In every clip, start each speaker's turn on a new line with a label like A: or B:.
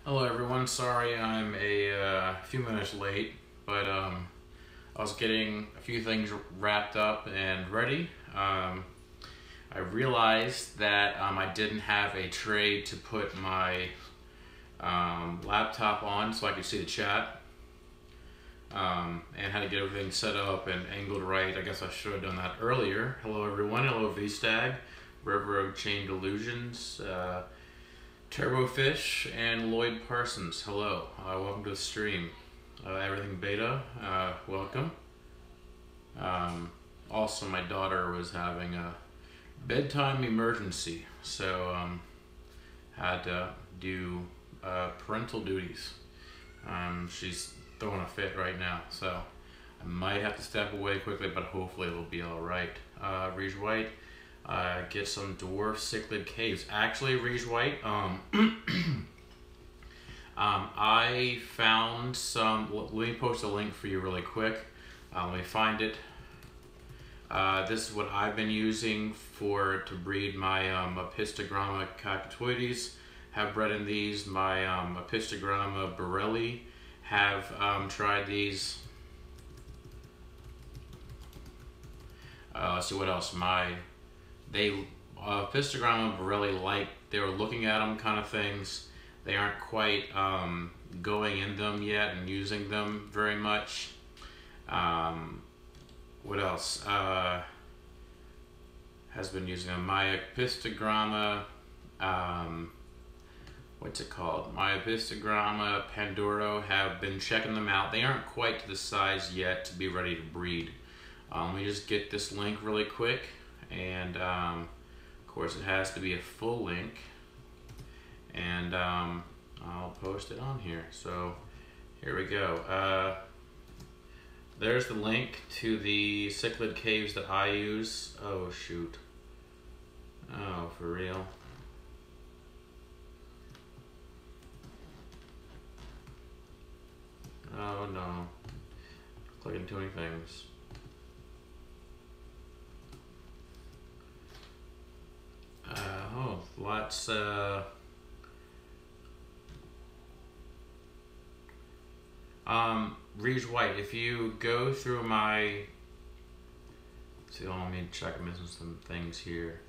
A: Hello everyone, sorry I'm a few minutes late, but I was getting a few things wrapped up and ready. I realized that I didn't have a tray to put my laptop on so I could see the chat, and how to get everything set up and angled right. I guess I should have done that earlier. Hello everyone, hello VStag, River Chain Delusions, Turbofish, and Lloyd Parsons. Hello, welcome to the stream. Everything Beta, welcome. Also, my daughter was having a bedtime emergency, so had to do parental duties. She's throwing a fit right now, so I might have to step away quickly, but hopefully it'll be all right. Reege White. Get some dwarf cichlid caves. Actually, Reege White, I found some. Let me post a link for you really quick. Let me find it. This is what I've been using to breed my Apistogramma cactoides. Have bred in these. My Apistogramma borelli have tried these. Let's see what else. Apistogramma borelli, they were looking at them kind of things. They aren't quite going in them yet and using them very much. What else has been using them? My Apistogramma, what's it called? My Apistogramma Pandoro, have been checking them out. They aren't quite to the size yet to be ready to breed. Let me just get this link really quick. And of course it has to be a full link, and I'll post it on here. So here we go. There's the link to the cichlid caves that I use. Oh shoot. Oh, for real. Oh no. Clicking too many things. Lots, Reege White, if you go through my, see, let me check, I'm missing some things here.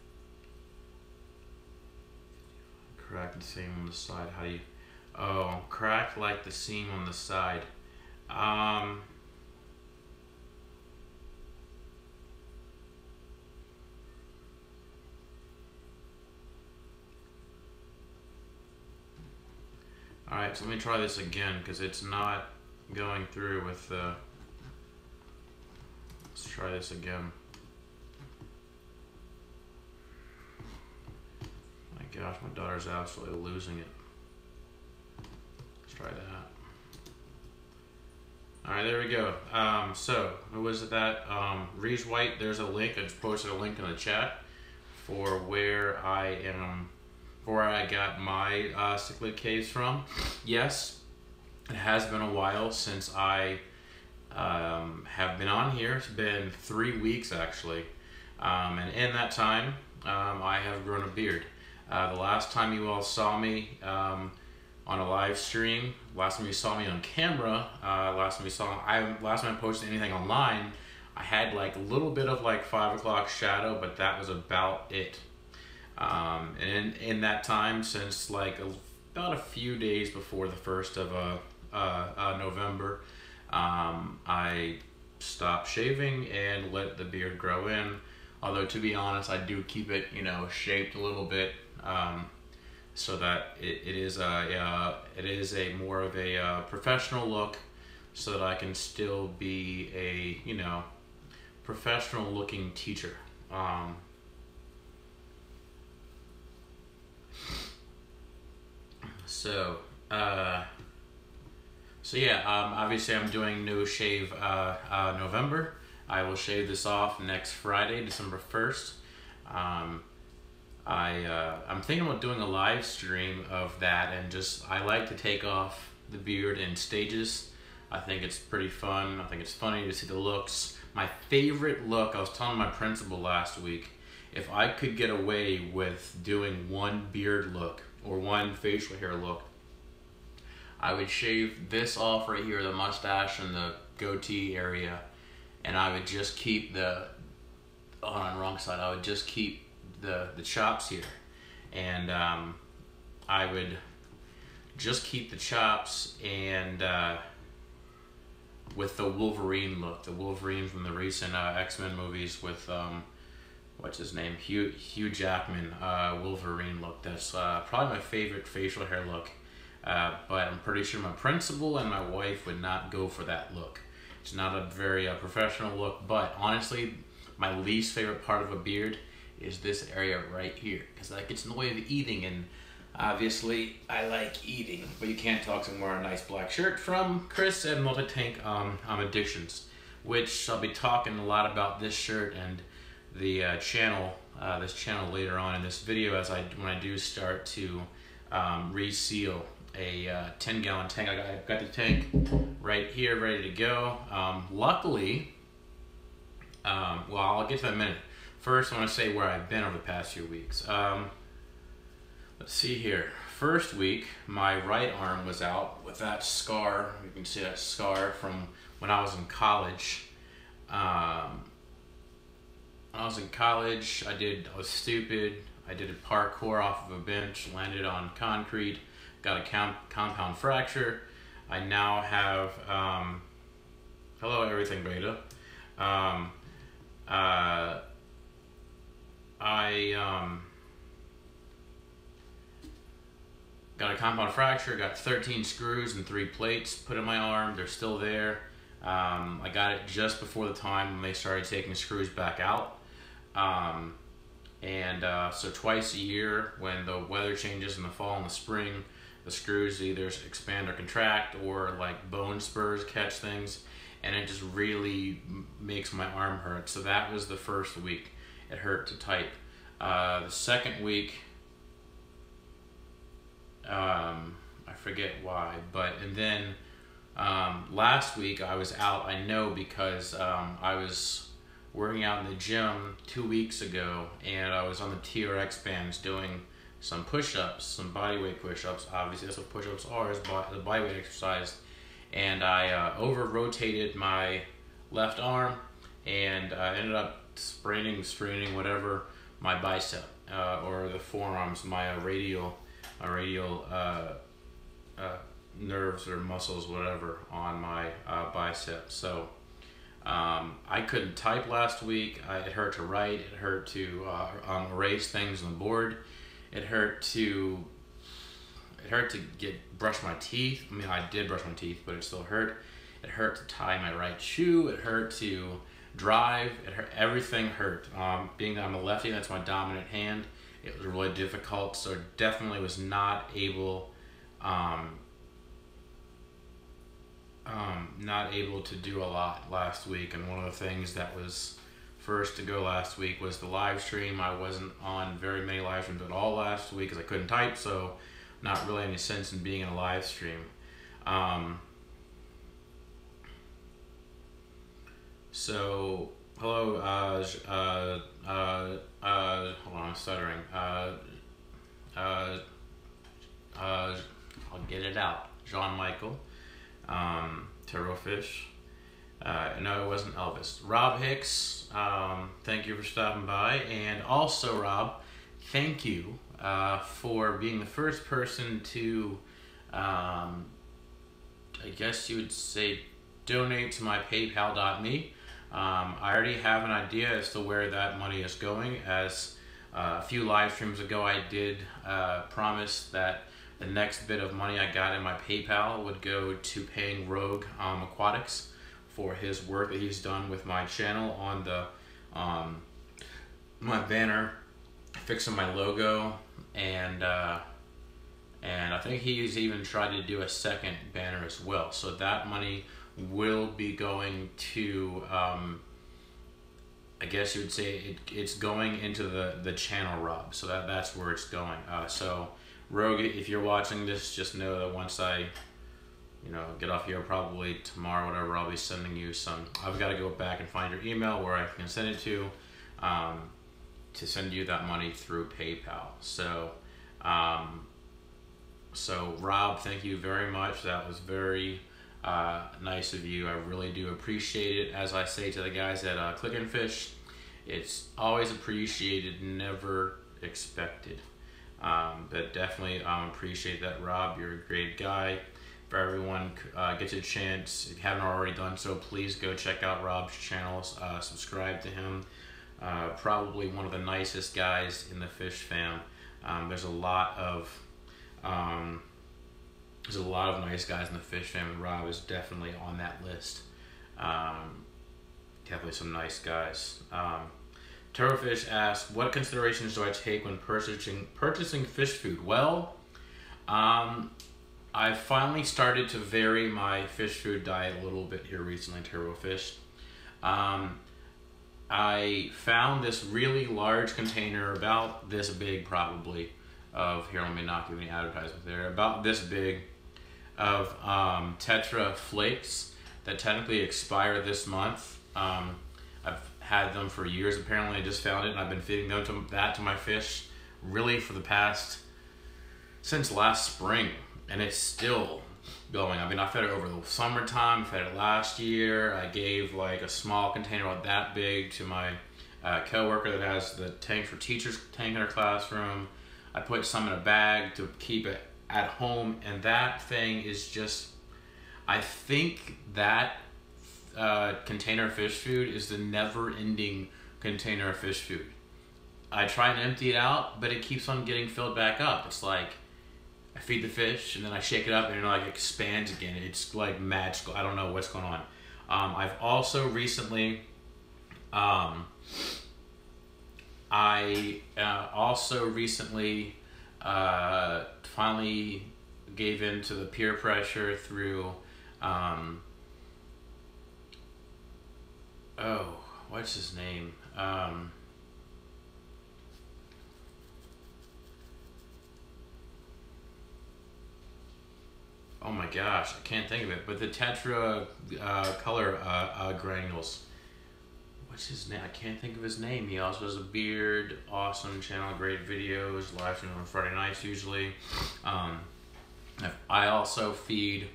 A: Crack the seam on the side, how do you, oh, crack like the seam on the side. Alright, so let me try this again because it's not going through with the... Let's try this again. My gosh, my daughter's absolutely losing it. Let's try that. Alright, there we go. So, what was it that? Reege White, there's a link. I just posted a link in the chat for where I got my cichlid caves from. Yes, it has been a while since I have been on here. It's been 3 weeks actually, and in that time I have grown a beard. The last time you all saw me on a live stream, last time you saw me on camera, last time I posted anything online, I had like a little bit of like 5 o'clock shadow, but that was about it. And in that time, since like about a few days before the 1st of November, I stopped shaving and let the beard grow in. Although to be honest, I do keep it, shaped a little bit, so that it is a more of a professional look, so that I can still be a professional looking teacher. So yeah, obviously I'm doing no shave November. I will shave this off next Friday, December 1st. I'm thinking about doing a live stream of that, and I like to take off the beard in stages. I think it's pretty fun. I think it's funny to see the looks. My favorite look, I was telling my principal last week, if I could get away with doing one beard look or one facial hair look, I would shave this off right here, the mustache and the goatee area, and I would just keep on the wrong side, I would just keep the chops here, and I would just keep the chops, and with the Wolverine look, the Wolverine from the recent X-Men movies with what's his name, Hugh Jackman, Wolverine look. That's probably my favorite facial hair look, but I'm pretty sure my principal and my wife would not go for that look. It's not a very professional look, but honestly, my least favorite part of a beard is this area right here, because that gets in the way of eating, and obviously I like eating, but you can't talk to wear a nice black shirt from Chris at Multi-Tank Addictions, which I'll be talking a lot about this shirt and the channel, this channel later on in this video, when I do start to reseal a 10-gallon tank. I've got the tank right here ready to go. Luckily, well, I'll get to that in a minute. First, I want to say where I've been over the past few weeks. Let's see here. First week, my right arm was out with that scar. You can see that scar from when I was in college. When I was in college, I was stupid. I did a parkour off of a bench, landed on concrete, got a compound fracture. I now have, hello everything beta. Got a compound fracture, got 13 screws and 3 plates put in my arm. They're still there. I got it just before the time when they started taking screws back out. So twice a year, when the weather changes in the fall and the spring, the screws either expand or contract, or like bone spurs catch things, and it just really makes my arm hurt. So that was the first week. It hurt to type. The second week, I forget why, and then last week I was out, I know, because I was working out in the gym 2 weeks ago, and I was on the TRX bands doing some push-ups, some bodyweight push-ups. Obviously that's what push-ups are, is the bodyweight exercise, and I over-rotated my left arm, and I ended up straining whatever, my bicep, or the forearms, my radial nerves or muscles, whatever, on my bicep. So I couldn't type last week. It hurt to write. It hurt to erase things on the board. It hurt to brush my teeth. I mean, I did brush my teeth, but it still hurt. It hurt to tie my right shoe. It hurt to drive. It hurt. Everything hurt. Being that I'm a lefty, that's my dominant hand. It was really difficult, so definitely was not able to do a lot last week. And one of the things that was first to go last week was the live stream. I wasn't on very many live streams at all last week because I couldn't type, so not really any sense in being in a live stream.
B: So hello, hold on, I'm stuttering. I'll get it out. John Michael, Turbo Fish. No, it wasn't Elvis. Rob Hicks, thank you for stopping by. And also, Rob, thank you for being the first person to, I guess you would say, donate to my PayPal.me. I already have an idea as to where that money is going, as a few live streams ago I did promise that the next bit of money I got in my PayPal would go to paying Rogue Aquatics for his work that he's done with my channel on the my banner, fixing my logo, and I think he's even tried to do a second banner as well. So that money will be going to, I guess you would say it's going into the channel, Rob. So that's where it's going. So Rogue, if you're watching this, just know that once I, get off here, probably tomorrow, whatever, I'll be sending you some. I've got to go back and find your email where I can send it to send you that money through PayPal. So
A: So Rob, thank you very much. That was very nice of you. I really do appreciate it. As I say to the guys at Click and Fish, it's always appreciated, never expected. But definitely appreciate that, Rob. You're a great guy. For everyone gets a chance, if you haven't already done so, please go check out Rob's channel, subscribe to him. Probably one of the nicest guys in the fish fam. There's a lot of nice guys in the fish fam, and Rob is definitely on that list. Definitely some nice guys. Turtlefish asks, what considerations do I take when purchasing fish food? Well, I finally started to vary my fish food diet a little bit here recently, Turtlefish. I found this really large container, about this big probably, of, here, let me not give any advertisement there, about this big, of Tetra Flakes that technically expire this month. I've had them for years apparently. I just found it and I've been feeding them to my fish really for the past, since last spring, and it's still going. I mean, I fed it over the summertime, fed it last year. I gave like a small container about that big to my co-worker that has the tank for teachers tank in her classroom. I put some in a bag to keep it at home, and that thing is just, I think that container of fish food is the never-ending container of fish food. I try and empty it out, but it keeps on getting filled back up. It's like I feed the fish and then I shake it up and it like expands again. It's like magical. I don't know what's going on. I've also recently, finally gave in to the peer pressure through, oh, what's his name? Oh my gosh, I can't think of it. But the Tetra color granules. What's his name? I can't think of his name. He also has a beard, awesome channel, great videos, live stream on Friday nights usually. I also feed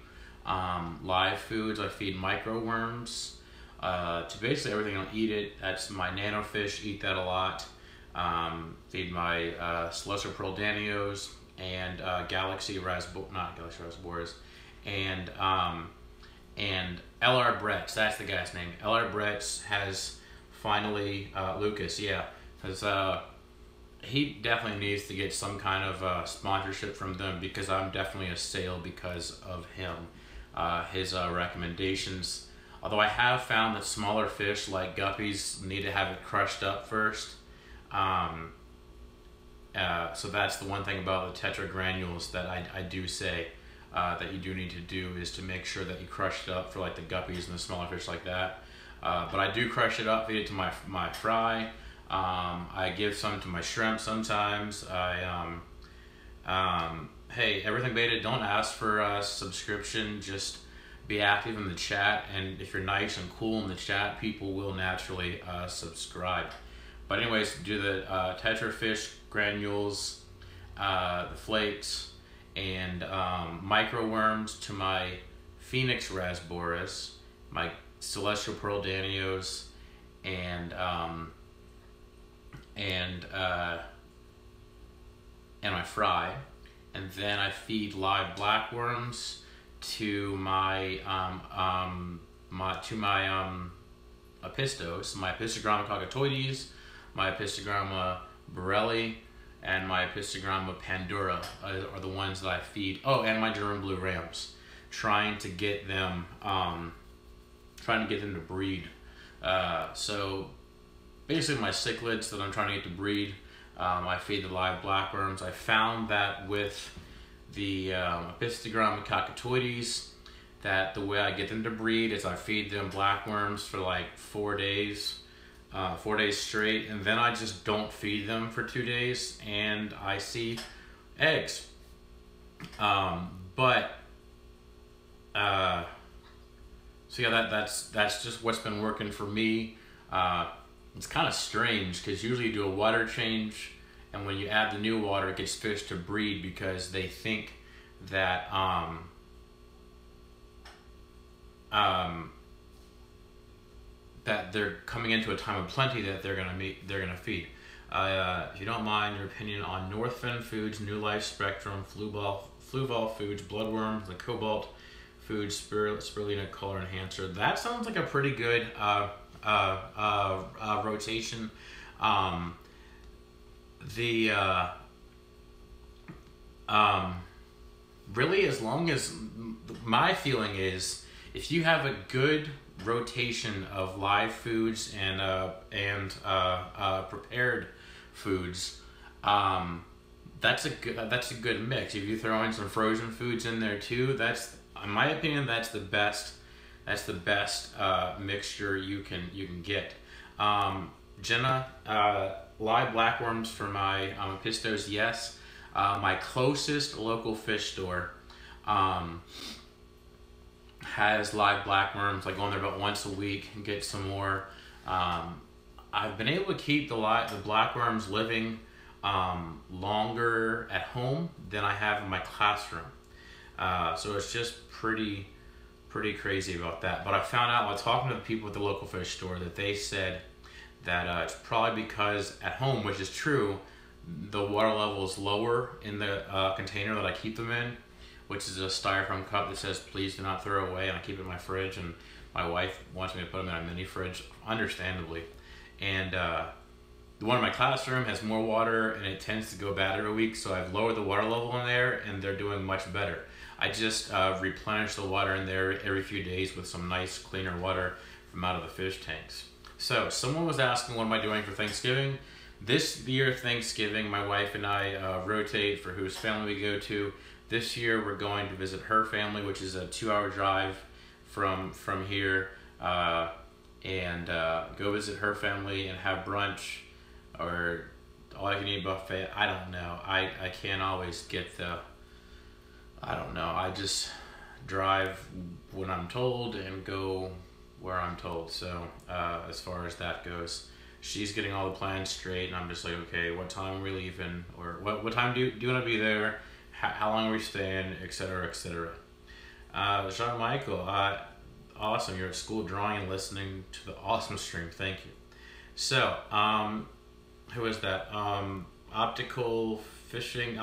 A: live foods. I feed micro worms to basically everything. I'll eat it. That's my nano fish. Eat that a lot. Feed my celestial pearl danios and Galaxy Rasboras, and LR Bretts. That's the guy's name. LR Bretts has finally Lucas. Yeah, has he definitely needs to get some kind of sponsorship from them, because I'm definitely a sale because of him. His recommendations. Although I have found that smaller fish like guppies need to have it crushed up first. So that's the one thing about the Tetra granules that I do say that you do need to do, is to make sure that you crush it up for like the guppies and the smaller fish like that. But I do crush it up, feed it to my fry. I give some to my shrimp sometimes. Hey, Everything Beta, don't ask for a subscription, just be active in the chat, and if you're nice and cool in the chat, people will naturally subscribe. But anyways, do the Tetra fish granules, the flakes, and micro worms to my Phoenix Rasboras, my celestial pearl danios, and my fry. And then I feed live blackworms to my apistos, my Apistogramma cockatoides, my Apistogramma borelli, and my Apistogramma pandura are the ones that I feed. Oh, and my German blue rams, trying to get them to breed. So basically my cichlids that I'm trying to get to breed, I feed the live blackworms. I found that with the Apistogramma cockatoides, that the way I get them to breed is I feed them blackworms for like 4 days. 4 days straight, and then I just don't feed them for 2 days, and I see eggs. So yeah, that's just what's been working for me. It's kind of strange, because usually you do a water change, and when you add the new water, it gets fish to breed, because they think that that they're coming into a time of plenty that they're gonna feed. If you don't mind your opinion on Northfin Foods, New Life Spectrum, Fluval Foods, Bloodworms, the Cobalt Foods, Spirulina Color Enhancer. That sounds like a pretty good rotation. Really, as long as my feeling is, if you have a good rotation of live foods and prepared foods, that's a good mix. If you throw in some frozen foods in there too, that's, in my opinion, that's the best mixture you can get. Jenna, live blackworms for my pistos, yes. My closest local fish store has live blackworms. I go in there about once a week and get some more. I've been able to keep the blackworms living longer at home than I have in my classroom. So it's just pretty crazy about that. But I found out while talking to the people at the local fish store that they said that it's probably because at home, which is true, the water level is lower in the container that I keep them in, which is a styrofoam cup that says please do not throw away, and I keep it in my fridge, and my wife wants me to put them in a mini fridge, understandably. And the one in my classroom has more water and it tends to go bad every week, so I've lowered the water level in there and they're doing much better. I just replenish the water in there every few days with some nice cleaner water from out of the fish tanks. So someone was asking, what am I doing for Thanksgiving? This year, Thanksgiving, my wife and I rotate for whose family we go to. This year, we're going to visit her family, which is a 2-hour drive from here, and go visit her family and have brunch or all-you-can-eat buffet. I don't know. I can't always get the... I don't know. I just drive when I'm told and go where I'm told. So as far as that goes, she's getting all the plans straight, and I'm just like, okay, what time are we leaving, or what time do you want to be there, how long are we staying, etc., etc. Jean Michael, awesome, you're at school drawing and listening to the awesome stream, thank you. So who is that? Optical fishing.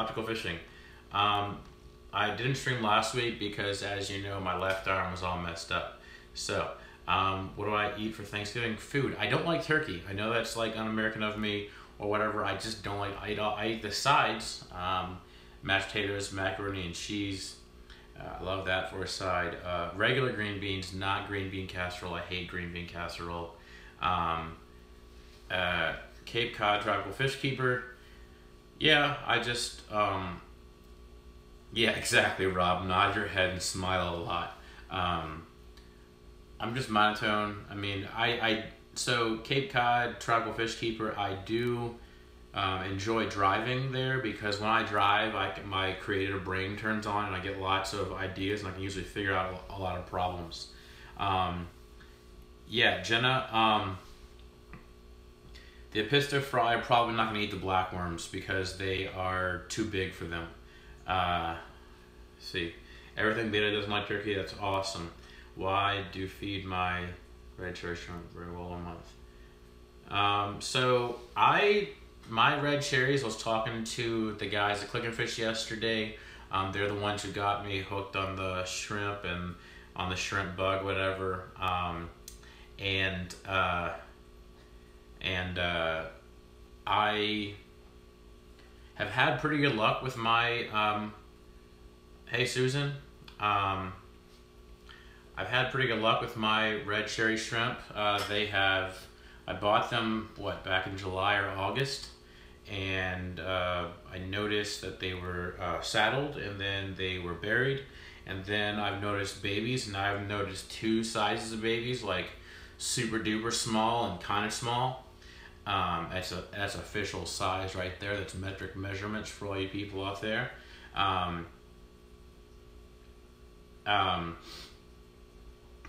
A: I didn't stream last week because, as you know, my left arm was all messed up. So what do I eat for Thanksgiving? Food. I don't like turkey. I know that's like un-American of me or whatever. I just don't like. I eat the sides. Mashed potatoes, macaroni and cheese. I love that for a side. Regular green beans, not green bean casserole. I hate green bean casserole. Cape Cod tropical fish keeper. Yeah, I just yeah, exactly, Rob. Nod your head and smile a lot. I'm just monotone. I mean, so Cape Cod tropical fish keeper, I do enjoy driving there, because when I drive, my creative brain turns on and I get lots of ideas, and I can usually figure out a lot of problems. Yeah, Jenna, the Episto fry, I'm probably not going to eat the blackworms because they are too big for them. See, everything Beta does my turkey, that's awesome. Why do feed my red cherry shrimp very well a month? So my red cherries, I was talking to the guys at Click and Fish yesterday. They're the ones who got me hooked on the shrimp and on the shrimp bug, whatever. I have had pretty good luck with my, hey Susan, I've had pretty good luck with my red cherry shrimp. I bought them, back in July or August, and I noticed that they were saddled, and then they were buried, and then I've noticed babies, and I've noticed 2 sizes of babies, like super duper small and kind of small. That's official size right there. That's metric measurements for all you people out there.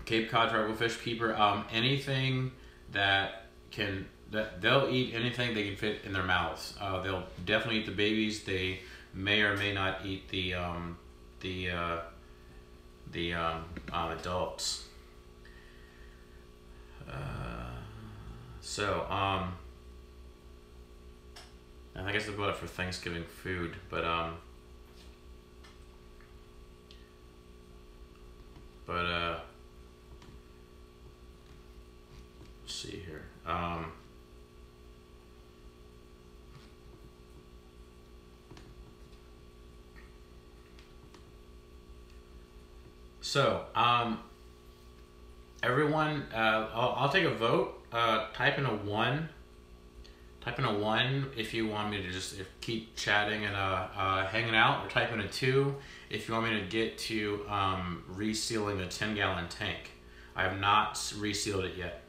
A: Cape Cod tropical fish keeper. Anything that they'll eat anything they can fit in their mouths. They'll definitely eat the babies. They may or may not eat the
B: the adults. So I guess I bought it for Thanksgiving food, but let's see here. So, everyone, I'll take a vote. Type in a 1. Type in a 1 if you want me to just keep chatting and hanging out, or type in a 2 if you want me to get to resealing the 10-gallon tank. I have not resealed it yet.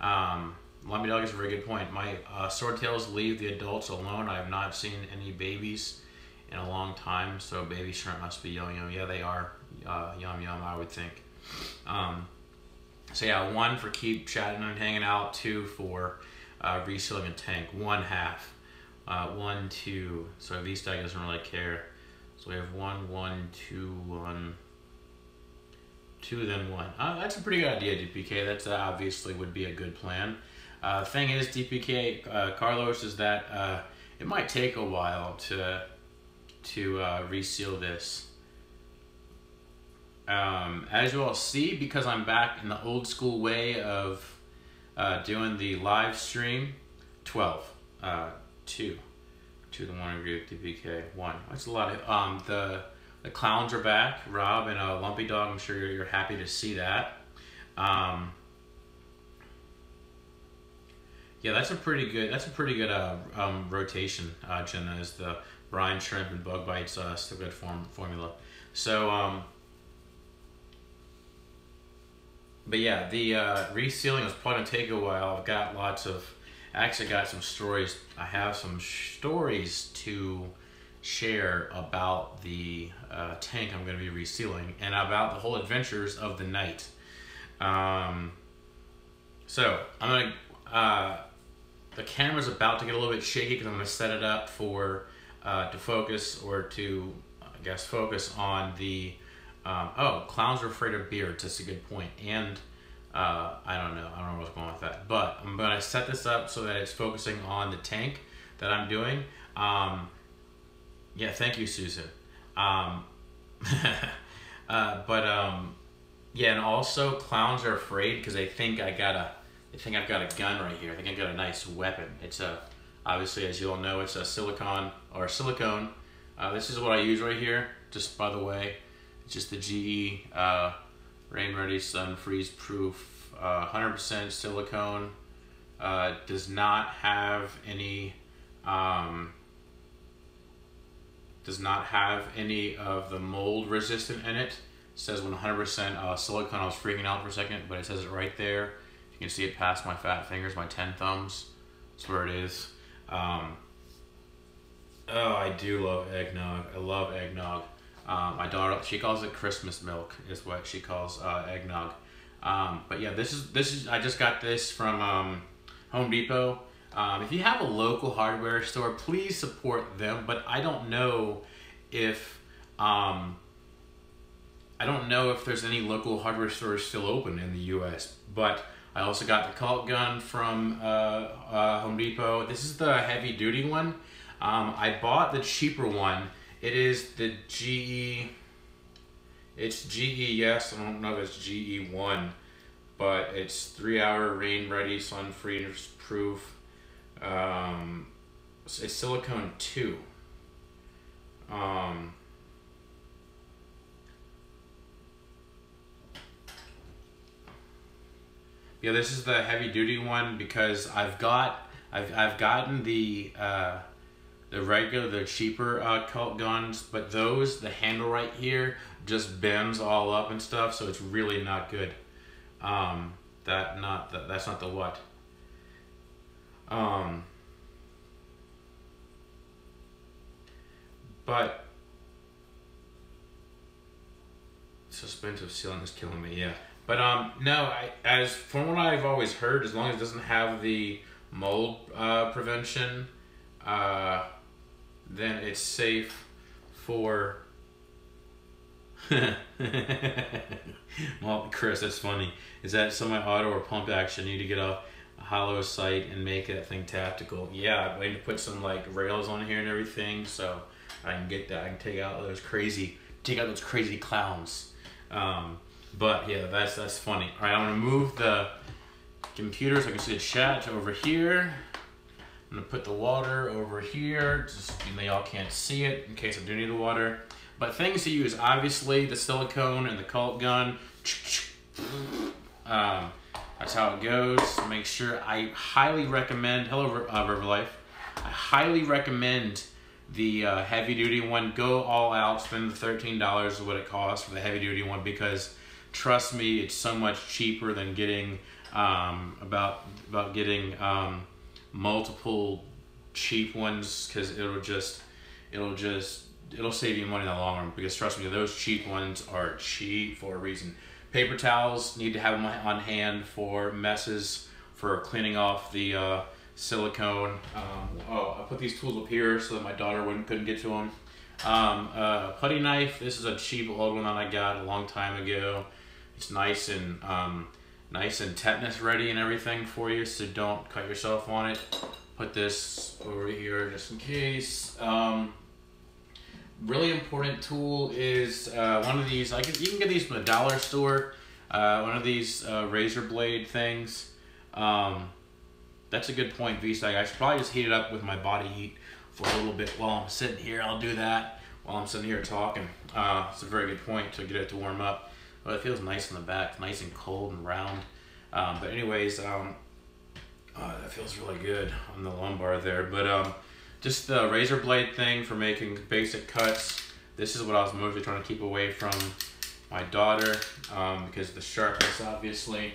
B: Lumpy Dog is a very good point. My swordtails leave the adults alone. I have not seen any babies in a long time, so baby shrimp must be yum yum. Yeah, they are yum yum, I would think. So yeah, 1 for keep chatting and hanging out, 2 for resealing a tank, 1/2. 1, 2. So V-Stack doesn't really care. So we have 1, 1, 2, 1, 2, then 1. That's a pretty good idea, DPK. That's obviously would be a good plan. Thing is, DPK, Carlos, is that it might take a while to reseal this. As you all see, because I'm back in the old school way of doing the live stream, 12, 2 to the 1 agree with DPK, 1. That's a lot of, the clowns are back, Rob and Lumpy Dog. I'm sure you're happy to see that. Yeah, that's a pretty good rotation, Jenna, is the brine shrimp and bug bites good formula. So but yeah, the resealing is probably gonna take a while. I've got actually got some stories. I have some stories to share about the tank I'm gonna be resealing and about the whole adventures of the night. So I'm gonna, the camera's about to get a little bit shaky because I'm gonna set it up for, to focus, or to, I guess, focus on the, oh, clowns are afraid of beards. That's a good point. And I don't know what's going on with that, but I'm gonna set this up so that it's focusing on the tank that I'm doing. Yeah, thank you, Susan. Yeah, and also clowns are afraid because they think I've got a gun right here. I think I've got a nice weapon. It's obviously, as you all know, it's a silicone. This is what I use right here, just by the way. It's just the GE Rain Ready Sun Freeze Proof 100% silicone. Does not have any of the mold resistant in it. It says 100% silicone. I was freaking out for a second, but it says it right there. You can see it past my fat fingers, my 10 thumbs. That's where it is. Oh, I do love eggnog. I love eggnog. My daughter, she calls it Christmas milk, is what she calls eggnog. But yeah, this is I just got this from Home Depot. If you have a local hardware store, please support them. But I don't know if there's any local hardware stores still open in the U.S. But I also got the Colt gun from Home Depot. This is the heavy duty one. I bought the cheaper one. It is the GE. It's GE, yes. I don't know if it's GE1, but it's 3-hour rain ready, sun freeze proof. It's silicone 2. Yeah, this is the heavy duty one because I've gotten the regular, the cheaper Colt guns, but the handle right here just bends all up and stuff, so it's really not good. That's not the what. But suspensive sealing is killing me, yeah. But no, as from what I've always heard, as long as it doesn't have the mold prevention, then it's safe for Well, Chris, that's funny. Is that semi-auto or pump action? You need to get a hollow sight and make that thing tactical. Yeah, I'm waiting to put some like rails on here and everything, so I can get that. I can take out those crazy clowns. But yeah, that's funny. All right, I'm gonna move the computer so I can see the chat over here. I'm gonna put the water over here, just y'all can't see it in case I do need the water. But things to use, obviously the silicone and the cult gun. That's how it goes. Make sure, I highly recommend, hello River Life, I highly recommend the heavy duty one. Go all out, spend the $13 is what it costs for the heavy duty one, because trust me, it's so much cheaper than getting about getting multiple cheap ones, because it'll save you money in the long run, because trust me, those cheap ones are cheap for a reason. Paper towels, need to have them on hand for messes, for cleaning off the silicone. I put these tools up here so that my daughter couldn't get to them. Putty knife, this is a cheap old one that I got a long time ago. It's nice and tetanus ready and everything for you, so don't cut yourself on it. Put this over here just in case. Really important tool is one of these. You can get these from the dollar store. One of these razor blade things. That's a good point, V-Stag. I should probably just heat it up with my body heat for a little bit while I'm sitting here. I'll do that while I'm sitting here talking. It's a very good point to get it to warm up. But it feels nice in the back, nice and cold and round. But anyways, that feels really good on the lumbar there. But just the razor blade thing for making basic cuts. This is what I was mostly trying to keep away from my daughter, because of the sharpness, obviously.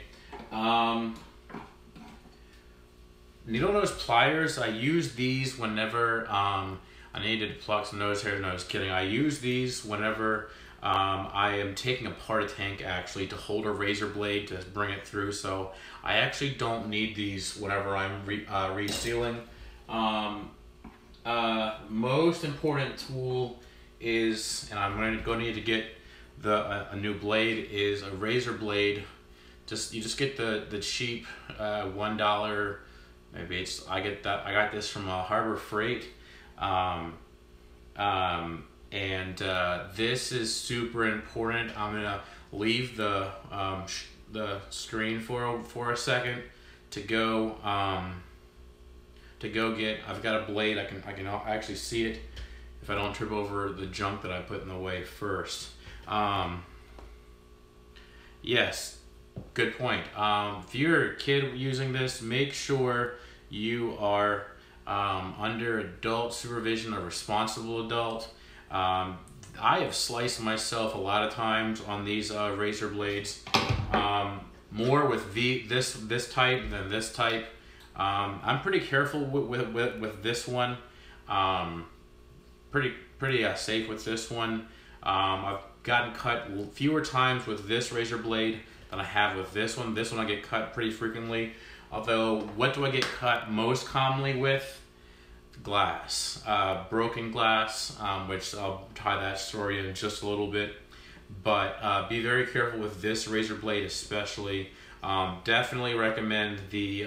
B: Needle nose pliers, I use these whenever I needed to pluck some nose hairs. No, I was kidding. I use these whenever I am taking apart a tank, actually, to hold a razor blade to bring it through. So I actually don't need these whenever I'm resealing. Most important tool is, and I'm going to need to get a new blade, is a razor blade. You just get the cheap $1. Maybe I got this from Harbor Freight. This is super important. I'm gonna leave the screen for a second to go get. I've got a blade. I can actually see it if I don't trip over the junk that I put in the way first. Yes, good point. If you're a kid using this, make sure you are under adult supervision, a responsible adult. I have sliced myself a lot of times on these razor blades, more with this type than this type. I'm pretty careful with this one. Pretty safe with this one. I've gotten cut fewer times with this razor blade than I have with this one. This one I get cut pretty frequently. Although, what do I get cut most commonly with? Glass, broken glass, which I'll tie that story in just a little bit. But be very careful with this razor blade, especially. Definitely recommend the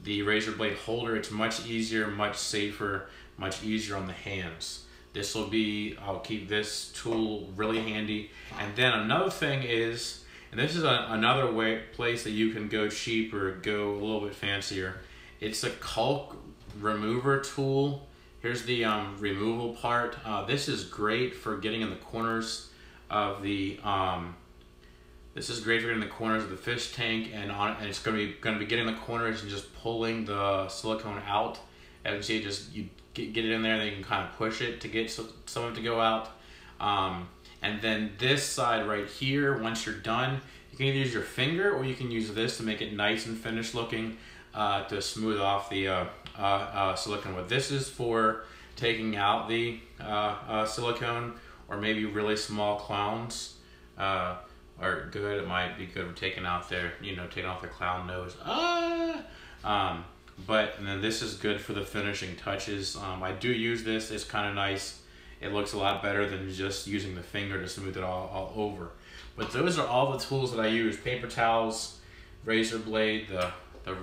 B: razor blade holder. It's much easier, much safer, much easier on the hands. I'll keep this tool really handy. And then another thing is, and this is another place that you can go cheap or go a little bit fancier. It's a caulk remover tool. Here's the removal part. This is great for getting in the corners of the fish tank, and it's going to be getting the corners and just pulling the silicone out. As you see, you get it in there, and then you can kind of push it to get some of it to go out. And then this side right here, once you're done, you can either use your finger or you can use this to make it nice and finished looking, to smooth off the silicone. But this is for taking out the silicone, or maybe really small clowns are good. It might be good for taking out their clown nose. And then this is good for the finishing touches. I do use this. It's kind of nice.
A: it looks a lot better than just using the finger to smooth it all over. But those are all the tools that I use: paper towels, razor blade,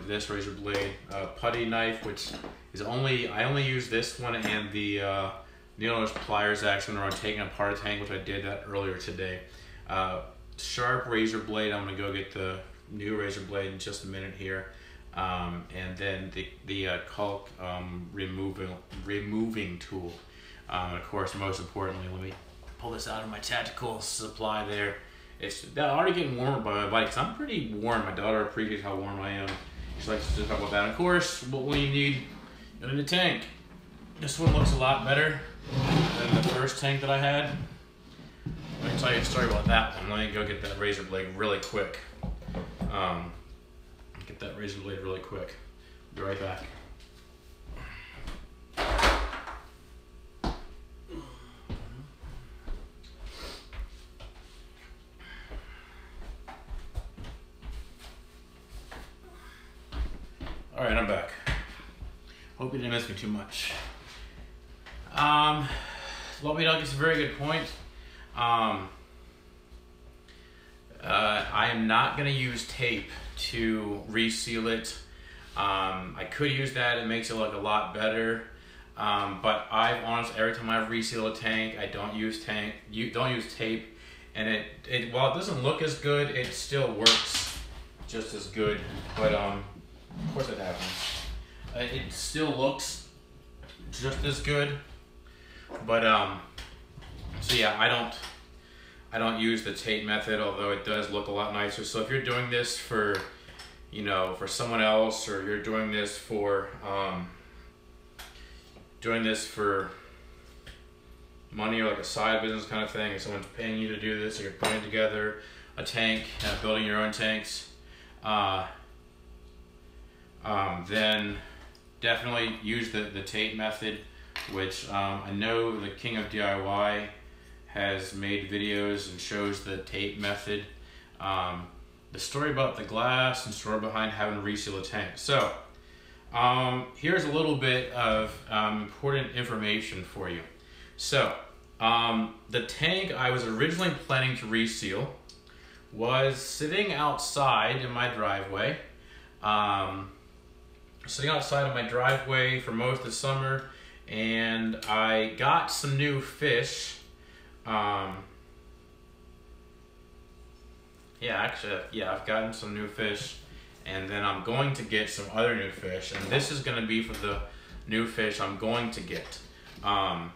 A: this razor blade, putty knife, which is I only use this one, and the needle nose pliers actually when I'm taking apart a tank, which I did that earlier today. Sharp razor blade. I'm gonna go get the new razor blade in just a minute here, and then the caulk removing tool. Of course, most importantly, let me pull this out of my tactical supply there. It's already getting warmer by my body because I'm pretty warm. My daughter appreciates how warm I am. She likes to talk about that. And of course, what will you need in the tank? This one looks a lot better than the first tank that I had. Let me tell you a story about that one. Let me go get that razor blade really quick. Get that razor blade really quick. Be right back. All right, I'm back. Hope you didn't miss me too much. Lovely Dog is a very good point. I am not going to use tape to reseal it. I could use that, it makes it look a lot better. But I've honestly, every time I reseal a tank, I don't use tape, and it while it doesn't look as good, it still works just as good. But of course it happens. It still looks just as good. But so yeah, I don't use the tape method, although it does look a lot nicer. So if you're doing this for, for someone else, or you're doing this for money or like a side business kind of thing, if someone's paying you to do this, or you're putting together a tank, building your own tanks, then definitely use the tape method, which I know the King of DIY has made videos and shows the tape method. The story about the glass and story behind having to reseal a tank. So here's a little bit of important information for you. So the tank I was originally planning to reseal was sitting outside in my driveway. Sitting outside of my driveway for most of the summer, and I got some new fish. I've gotten some new fish, and then I'm going to get some other new fish, and this is going to be for the new fish I'm going to get. The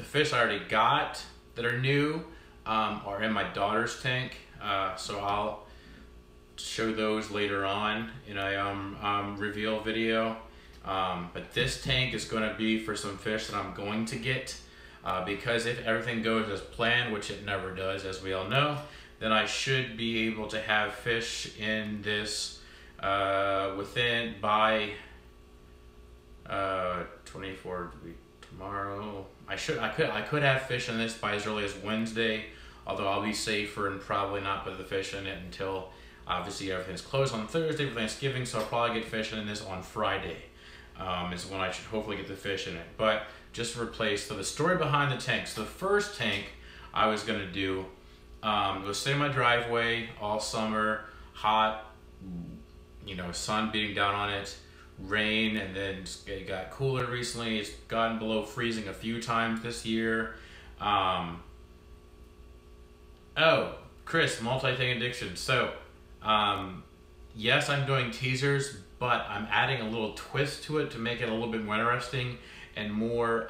A: fish I already got that are new are in my daughter's tank, so I'll show those later on in a reveal video. But this tank is going to be for some fish that I'm going to get, because if everything goes as planned, which it never does, as we all know, then I should be able to have fish in this by 24 tomorrow. I could have fish in this by as early as Wednesday, although I'll be safer and probably not put the fish in it until obviously everything's closed on Thursday for Thanksgiving, so I'll probably get fish in this on Friday. Is when I should hopefully get the fish in it. But just to replace, so the story behind the tanks. The first tank I was gonna do was sitting in my driveway all summer, hot, sun beating down on it, rain, and then it got cooler recently. It's gotten below freezing a few times this year. Oh, Chris, multi-tank addiction. So, yes, I'm doing teasers, but I'm adding a little twist to it to make it a little bit more interesting and more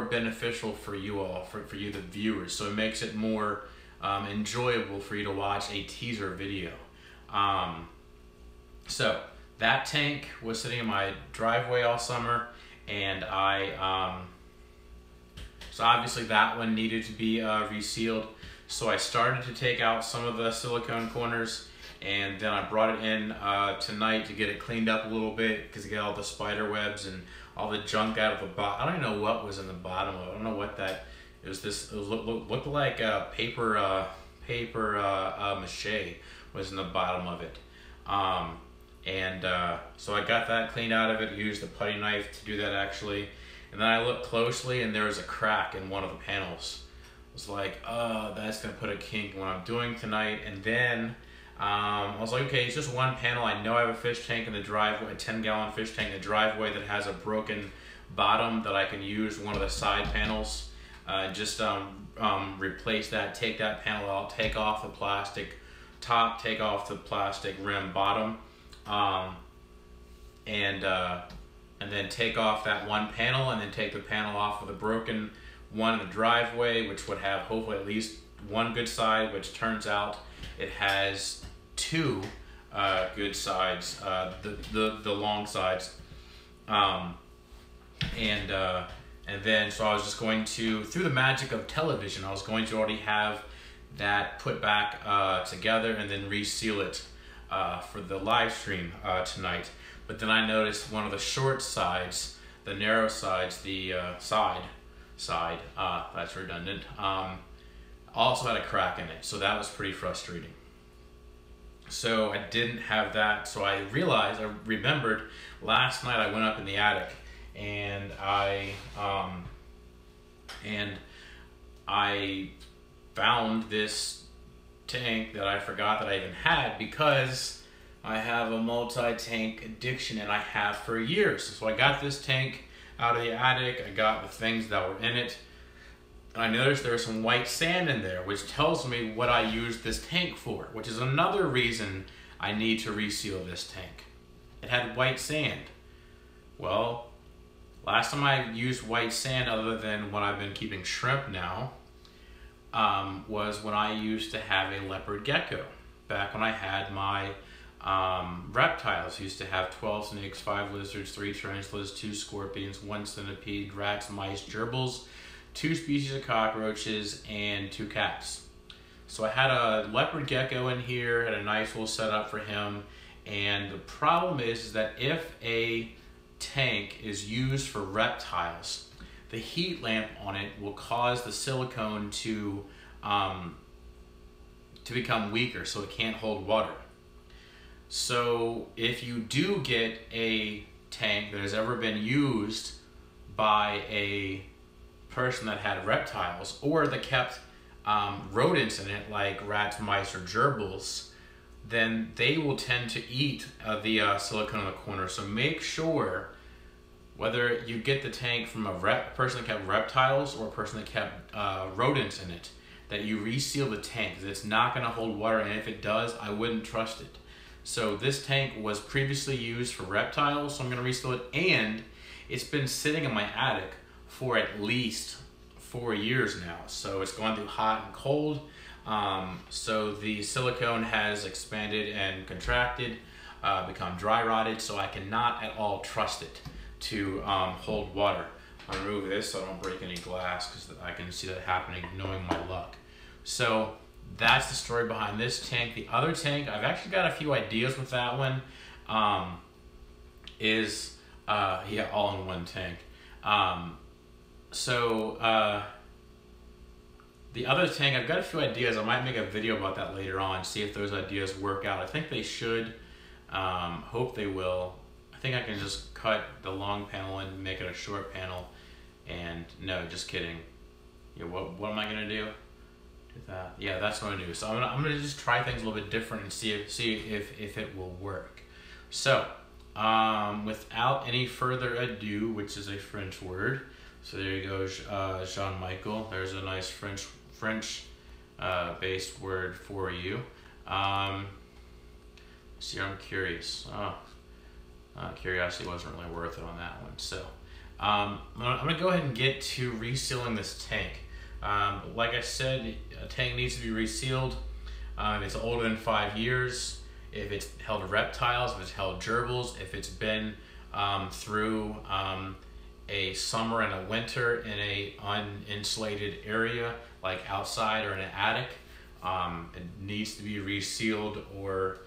A: beneficial for you all, for you the viewers. So it makes it more enjoyable for you to watch a teaser video. So that tank was sitting in my driveway all summer, and so obviously that one needed to be resealed. So I started to take out some of the silicone corners, and then I brought it in tonight to get it cleaned up a little bit, because it got all the spider webs and all the junk out of the bottom. I don't even know what was in the bottom of it. I don't know what that, it looked like paper mache was in the bottom of it. And so I got that cleaned out of it, used the putty knife to do that actually. And then I looked closely and there was a crack in one of the panels. I was like, oh, that's gonna put a kink in what I'm doing tonight. And then I was like, okay, it's just one panel. I know I have a fish tank in the driveway, a 10-gallon fish tank in the driveway that has a broken bottom that I can use one of the side panels. Just replace that, take that panel out, take off the plastic top, take off the plastic rim bottom, and then take off that one panel, and then take the panel off of the broken one in the driveway, which would have hopefully at least one good side, which turns out it has two good sides, the long sides, and then so I was just going to, through the magic of television, I was going to already have that put back together and then reseal it for the live stream tonight. But then I noticed one of the short sides, the narrow sides, the side, that's redundant, also had a crack in it. So that was pretty frustrating. So I didn't have that. So I remembered last night I went up in the attic and I found this tank that I forgot that I even had, because I have a multi-tank addiction and I have for years. So I got this tank out of the attic, I got the things that were in it. I noticed there was some white sand in there, which tells me what I used this tank for, which is another reason I need to reseal this tank. It had white sand. Well, last time I used white sand, other than when I've been keeping shrimp now, was when I used to have a leopard gecko. Back when I had my reptiles, used to have 12 snakes, 5 lizards, 3 tarantulas, 2 scorpions, 1 centipede, rats, mice, gerbils, 2 species of cockroaches, and 2 cats. So I had a leopard gecko in here, had a nice little setup for him, and the problem is that if a tank is used for reptiles, the heat lamp on it will cause the silicone to become weaker, so it can't hold water. So if you do get a tank that has ever been used by a person that had reptiles, or that kept rodents in it, like rats, mice, or gerbils, then they will tend to eat the silicone in the corner. So make sure, whether you get the tank from a person that kept reptiles or a person that kept rodents in it, that you reseal the tank, because it's not going to hold water, and if it does, I wouldn't trust it. So this tank was previously used for reptiles, so I'm going to reseal it, and it's been sitting in my attic for at least 4 years now. So it's gone through hot and cold. So the silicone has expanded and contracted, become dry rotted, so I cannot at all trust it to hold water. I'll remove this so I don't break any glass, because I can see that happening knowing my luck. So that's the story behind this tank. The other tank, I've actually got a few ideas with that one. Yeah, all in one tank. The other tank, I've got a few ideas. I might make a video about that later on, see if those ideas work out. I think they should. Hope they will. I think I can just cut the long panel and make it a short panel. And no, just kidding. Yeah, what am I gonna do? Do that. Yeah, that's what I'm gonna do. So I'm gonna just try things a little bit different and see if it will work. So without any further ado, which is a French word. So there you go, Jean-Michel. There's a nice French based word for you. See, I'm curious. Curiosity wasn't really worth it on that one. So I'm gonna go ahead and get to resealing this tank. Like I said, a tank needs to be resealed. If it's older than 5 years, if it's held reptiles, if it's held gerbils, if it's been through a summer and a winter in a uninsulated area, like outside or in an attic, it needs to be resealed or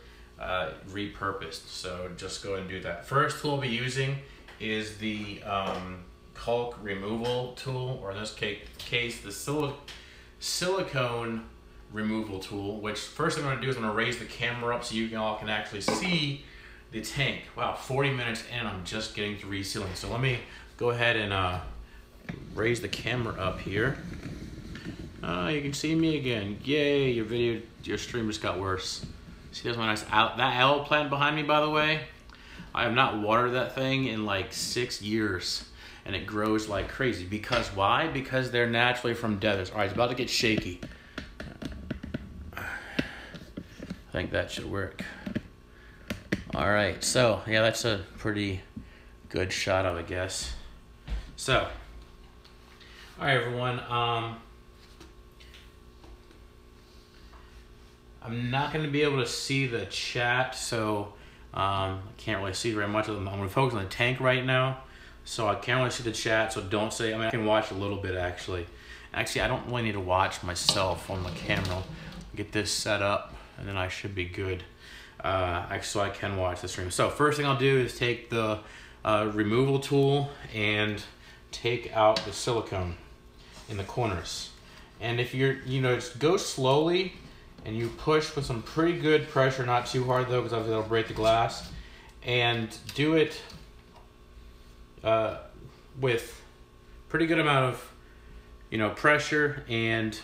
A: repurposed. So just go ahead and do that. First tool we'll be using is the caulk removal tool, or in this case the silicone removal tool, which first thing I'm going to do is I'm going to raise the camera up so you all can actually see the tank. Wow, 40 minutes in, I'm just getting to resealing. So let me go ahead and raise the camera up here. You can see me again. Yay, your stream just got worse. See, there's my nice that aloe plant behind me, by the way. I have not watered that thing in like 6 years, and it grows like crazy. Because why? Because they're naturally from deserts. All right, it's about to get shaky. I think that should work. All right, so yeah, that's a pretty good shot of it, I guess. So, all right, everyone. I'm not going to be able to see the chat, so I can't really see very much of them. I'm going to focus on the tank right now, so I can't really see the chat, so don't say, I can watch a little bit, actually. Actually, I don't really need to watch myself on the camera. I'll get this set up, and then I should be good. So I can watch the stream. So first thing I'll do is take the removal tool and take out the silicone in the corners. And if you're, just go slowly, and you push with some pretty good pressure, not too hard though, because obviously that'll break the glass. And do it with pretty good amount of, pressure, and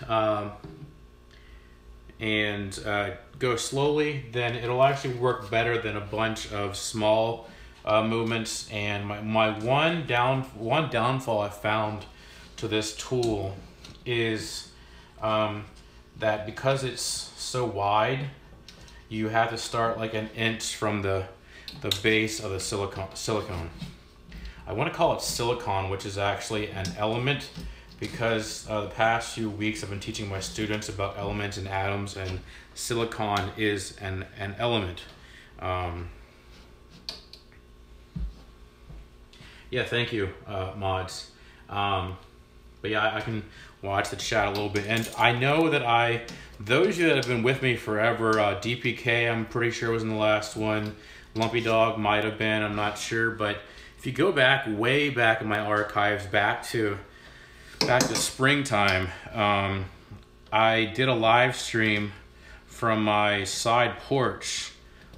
A: go slowly. Then it'll actually work better than a bunch of small movements. And my one downfall I found to this tool is that because it's so wide, you have to start like an inch from the base of the silicone. I want to call it silicon, which is actually an element, because the past few weeks I've been teaching my students about elements and atoms, and silicon is an element. Yeah, thank you, mods. But yeah, I can watch the chat a little bit. And I know that those of you that have been with me forever, DPK, I'm pretty sure was in the last one. Lumpy Dog might have been, I'm not sure. But if you go back, way back in my archives, back to springtime, I did a live stream from my side porch.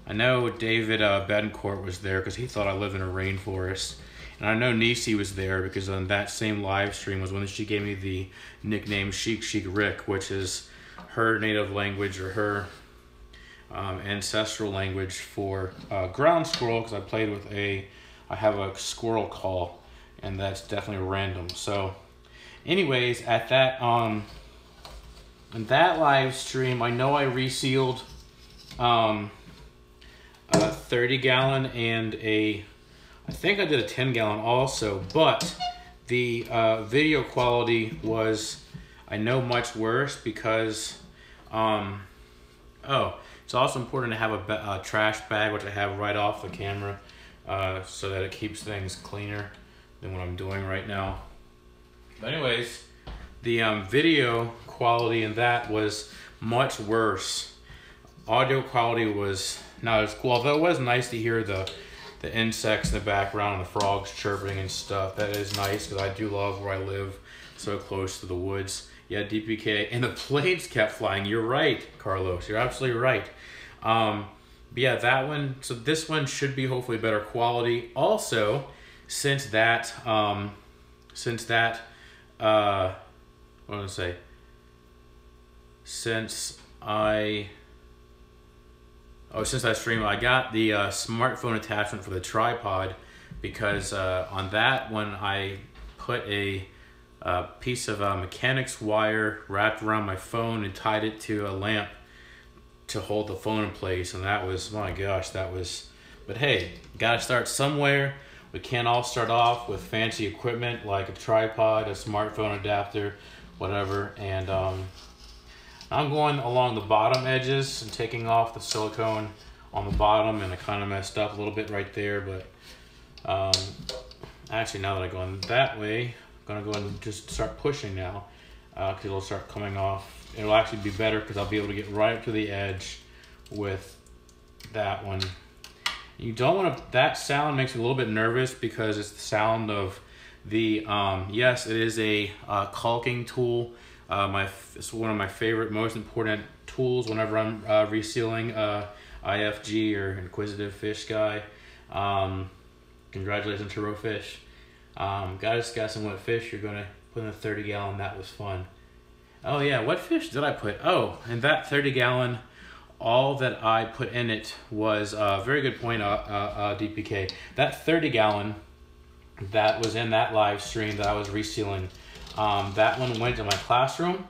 A: I know David Betancourt was there because he thought I lived in a rainforest. And I know Nisi was there because on that same live stream was when she gave me the nickname Chic Rick, which is her native language, or her ancestral language for ground squirrel, because I have a squirrel call, and that's definitely random. So anyways, at that in that live stream, I know I resealed a 30-gallon and I think I did a 10-gallon also, but the video quality was, I know, much worse because, it's also important to have a trash bag, which I have right off the camera, so that it keeps things cleaner than what I'm doing right now. But anyways, the video quality in that was much worse. Audio quality was not as cool, although it was nice to hear the insects in the background and the frogs chirping and stuff. That is nice, because I do love where I live, so close to the woods. Yeah, DPK. And the planes kept flying. You're right, Carlos. You're absolutely right. But yeah, that one. So this one should be hopefully better quality. Also, since that, since I stream, I got the smartphone attachment for the tripod, because on that one I put a piece of mechanics wire wrapped around my phone and tied it to a lamp to hold the phone in place, and that was, my gosh, but hey, gotta start somewhere. We can't all start off with fancy equipment like a tripod, a smartphone adapter, whatever. And I'm going along the bottom edges and taking off the silicone on the bottom, and I kind of messed up a little bit right there, but actually, now that I go in that way, I'm gonna go and just start pushing now, because it'll start coming off. It'll actually be better because I'll be able to get right up to the edge with that one. You don't want to, that sound makes me a little bit nervous because it's the sound of the, yes, it is a caulking tool. It's one of my favorite, most important tools whenever I'm resealing.
B: IFG or Inquisitive Fish Guy. Congratulations to Row Fish. Guys, guessing what fish you're going to put in the 30 gallon. That was fun. Oh yeah, what fish did I put? Oh, in that 30 gallon, all that I put in it was a very good point, DPK. That 30 gallon that was in that live stream that I was resealing, that one went to my classroom.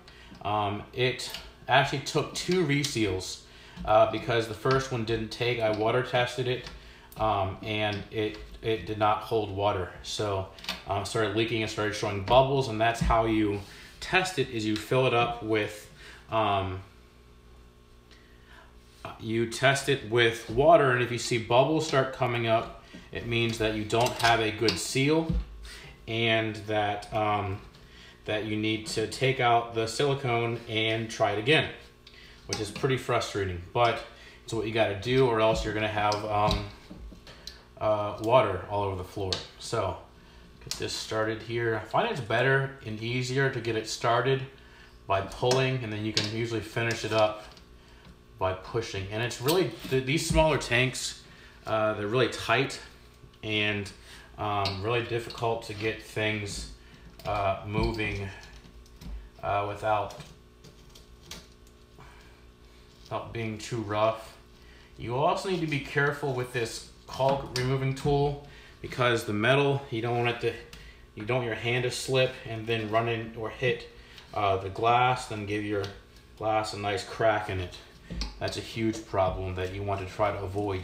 B: It actually took 2 reseals because the first one didn't take. I water tested it and it did not hold water. So it started leaking and started showing bubbles, and that's how you test it, is you fill it up with you test it with water, and if you see bubbles start coming up, it means that you don't have a good seal, and that that you need to take out the silicone and try it again, which is pretty frustrating, but it's what you got to do, or else you're going to have water all over the floor. So get this started here. I find it's better and easier to get it started by pulling, and then you can usually finish it up by pushing. And it's really, these smaller tanks, they're really tight and really difficult to get things moving without being too rough. You also need to be careful with this caulk removing tool, because the metal, you don't want your hand to slip and then run in or hit the glass, then give your glass a nice crack in it. That's a huge problem that you want to try to avoid.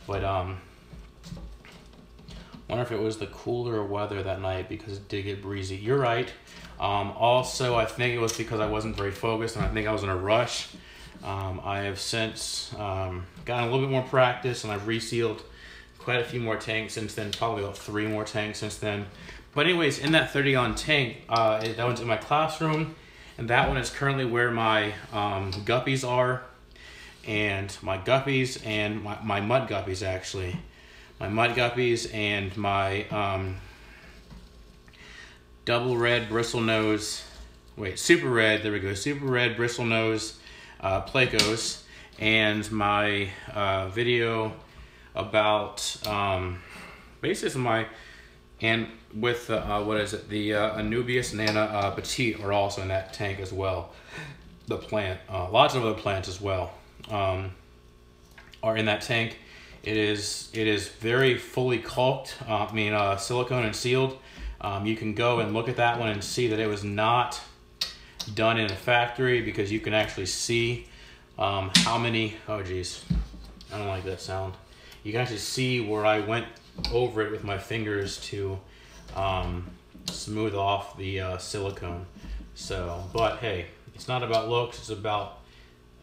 B: But wonder if it was the cooler weather that night, because it did get breezy. You're right. Also, I think it was because I wasn't very focused, and I think I was in a rush. I have since gotten a little bit more practice, and I've resealed quite a few more tanks since then, probably about 3 more tanks since then. But anyways, in that 30-gallon tank, that one's in my classroom, and that one is currently where my guppies are, and my guppies and my mud guppies, actually. My mud guppies and my double red bristle nose, super red, there we go, super red bristle nose Placos, and my video about basically and with what is it, the Anubias Nana Petite are also in that tank as well. The plant, lots of other plants as well are in that tank. It is very fully caulked, silicone and sealed. You can go and look at that one and see that it was not done in a factory, because you can actually see how many, oh geez, I don't like that sound. You can actually see where I went over it with my fingers to smooth off the silicone. So, but hey, it's not about looks, it's about,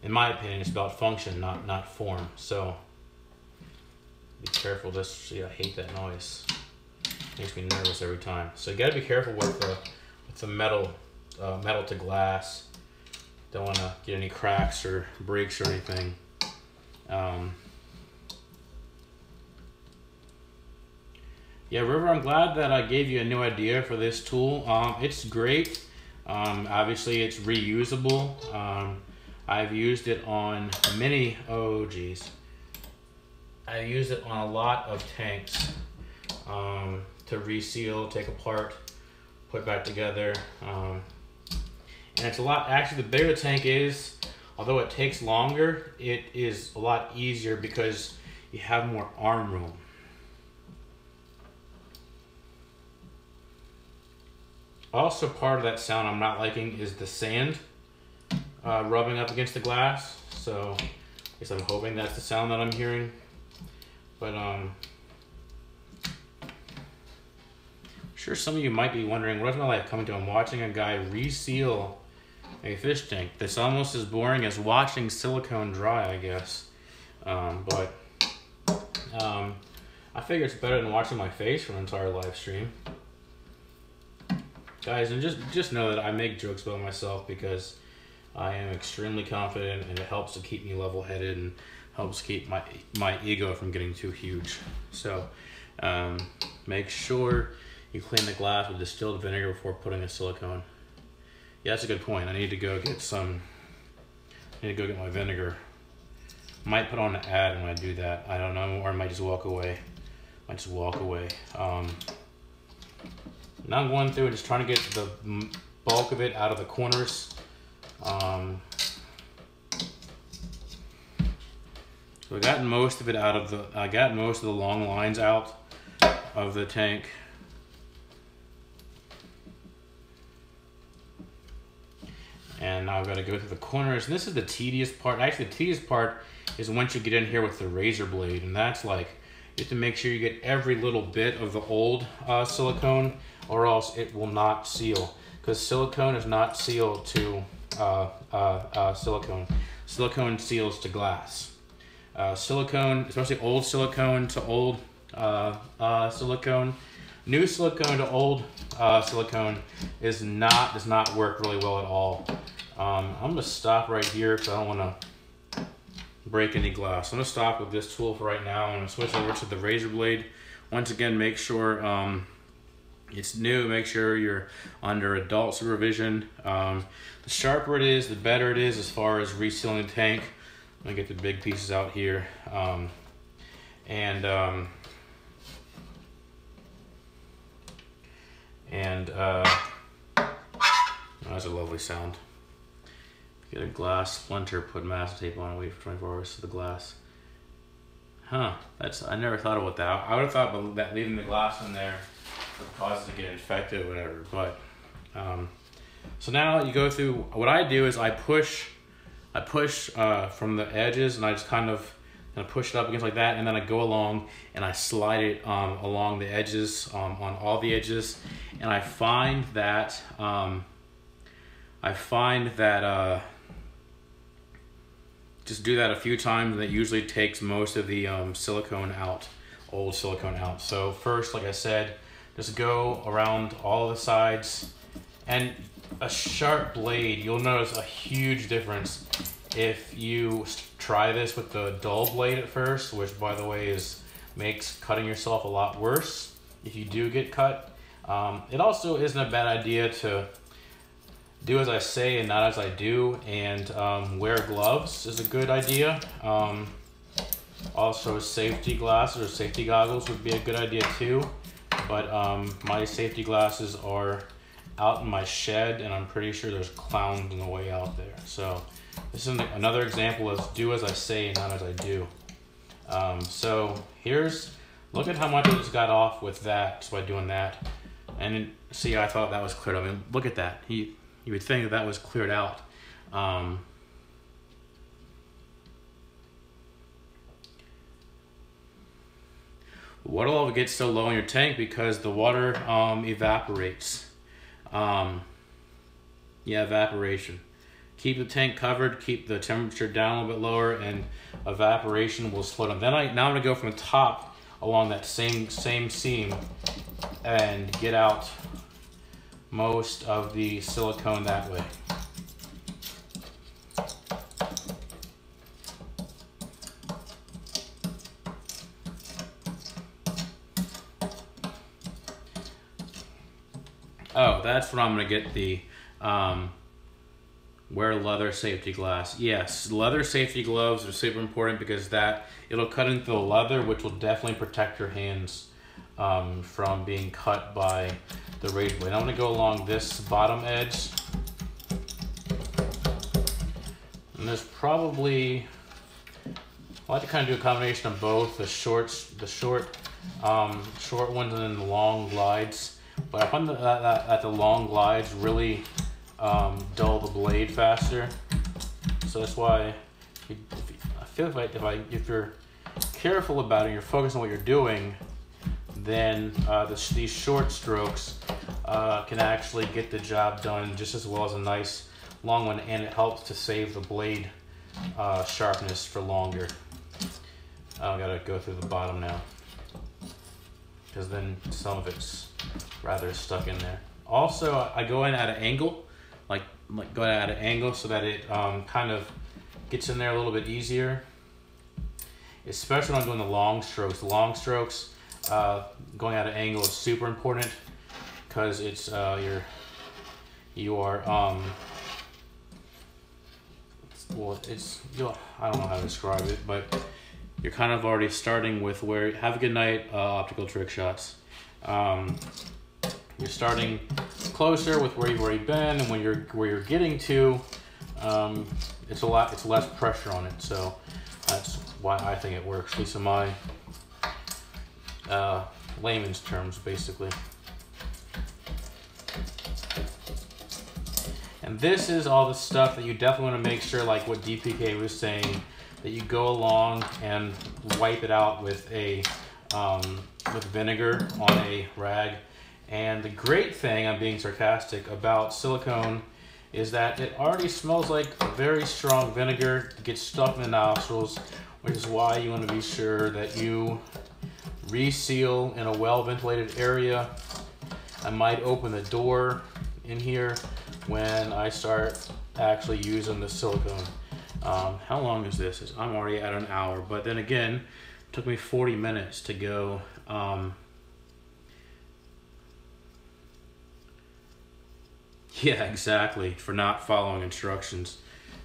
B: in my opinion, it's about function, not form. So be careful. I hate that noise. It makes me nervous every time. So you gotta be careful with the metal to glass. Don't want to get any cracks or breaks or anything. Yeah, River, I'm glad that I gave you a new idea for this tool. It's great. Obviously, it's reusable. I've used it on many, I used it on a lot of tanks to reseal, take apart, put back together. And it's a lot, actually the bigger the tank is, although it takes longer, it is a lot easier because you have more arm room. Also, part of that sound I'm not liking is the sand rubbing up against the glass. So I guess I'm hoping that's the sound that I'm hearing. But I'm sure some of you might be wondering, what is my life coming to? I'm watching a guy reseal a fish tank. That's almost as boring as watching silicone dry, I guess. But I figure it's better than watching my face for an entire live stream. Guys, and just know that I make jokes about myself because I am extremely confident, and it helps to keep me level-headed and helps keep my ego from getting too huge. So make sure you clean the glass with distilled vinegar before putting a silicone. Yeah, that's a good point. I need to go get my vinegar Might put on an ad when I do that. I don't know, or I might just walk away. Now I'm going through and just trying to get the bulk of it out of the corners. So I got most of it out of I got most of the long lines out of the tank. And now I've got to go through the corners. And this is the tedious part. Actually, the tedious part is once you get in here with the razor blade. And that's like, you have to make sure you get every little bit of the old silicone, or else it will not seal. Because silicone is not sealed to silicone. Silicone seals to glass. Silicone, especially old silicone to old silicone, new silicone to old silicone does not work really well at all. I'm gonna stop right here because I don't want to break any glass. I'm gonna stop with this tool for right now. I'm gonna switch over to the razor blade. Once again, make sure it's new. Make sure you're under adult supervision. The sharper it is, the better it is as far as resealing the tank. I'm gonna get the big pieces out here. That's a lovely sound. Get a glass splinter, put masking tape on, wait for 24 hours for the glass. Huh, I never thought about that. I would have thought that leaving the glass in there would cause it to get infected or whatever, but so now you go through, what I do is I push from the edges, and I just kind of push it up against like that, and then I go along and I slide it along the edges, on all the edges, and I find that just do that a few times, and that usually takes most of the silicone out, old silicone out. So first, like I said, just go around all the sides, and a sharp blade, you'll notice a huge difference if you try this with the dull blade at first, which by the way makes cutting yourself a lot worse if you do get cut. It also isn't a bad idea to do as I say and not as I do, and wear gloves is a good idea. Also safety glasses or safety goggles would be a good idea too, but my safety glasses are out in my shed, and I'm pretty sure there's clowns in the way out there. So this is another example of do as I say and not as I do. So look at how much I just got off with that just by doing that. And see, I thought that was cleared. I mean, look at that. You would think that was cleared out. Water level gets so low in your tank because the water evaporates. Evaporation. Keep the tank covered, keep the temperature down a little bit lower, and evaporation will slow down. Now I'm gonna go from the top along that same seam and get out most of the silicone that way. Oh, that's what I'm gonna get the wear leather safety glass. Yes, leather safety gloves are super important because it'll cut into the leather, which will definitely protect your hands from being cut by the razor blade. I'm gonna go along this bottom edge, and there's probably, I like to kind of do a combination of both the short ones and then the long glides. But I find that the long glides really dull the blade faster. So that's why I feel if you're careful about it and you're focused on what you're doing, then these short strokes can actually get the job done just as well as a nice long one, and it helps to save the blade sharpness for longer. I gotta go through the bottom now, because then some of it's rather stuck in there. Also, I go in at an angle, like go at an angle so that it kind of gets in there a little bit easier. Especially when I'm doing the long strokes. The long strokes, going at an angle is super important because it's
A: well, it's, I don't know how to describe it, but you're kind of already starting with where, have a good night, optical trick shots. You're starting closer with where you've already been, and where you're getting to, it's less pressure on it. So that's why I think it works, at least in my layman's terms, basically. And this is all the stuff that you definitely want to make sure, like what DPK was saying, that you go along and wipe it out with with vinegar on a rag. And the great thing, I'm being sarcastic, about silicone is that it already smells like a very strong vinegar. It gets stuck in the nostrils, which is why you want to be sure that you reseal in a well-ventilated area. I might open the door in here when I start actually using the silicone. How long is this? I'm already at an hour, but then again, it took me 40 minutes to go. Yeah, exactly, for not following instructions.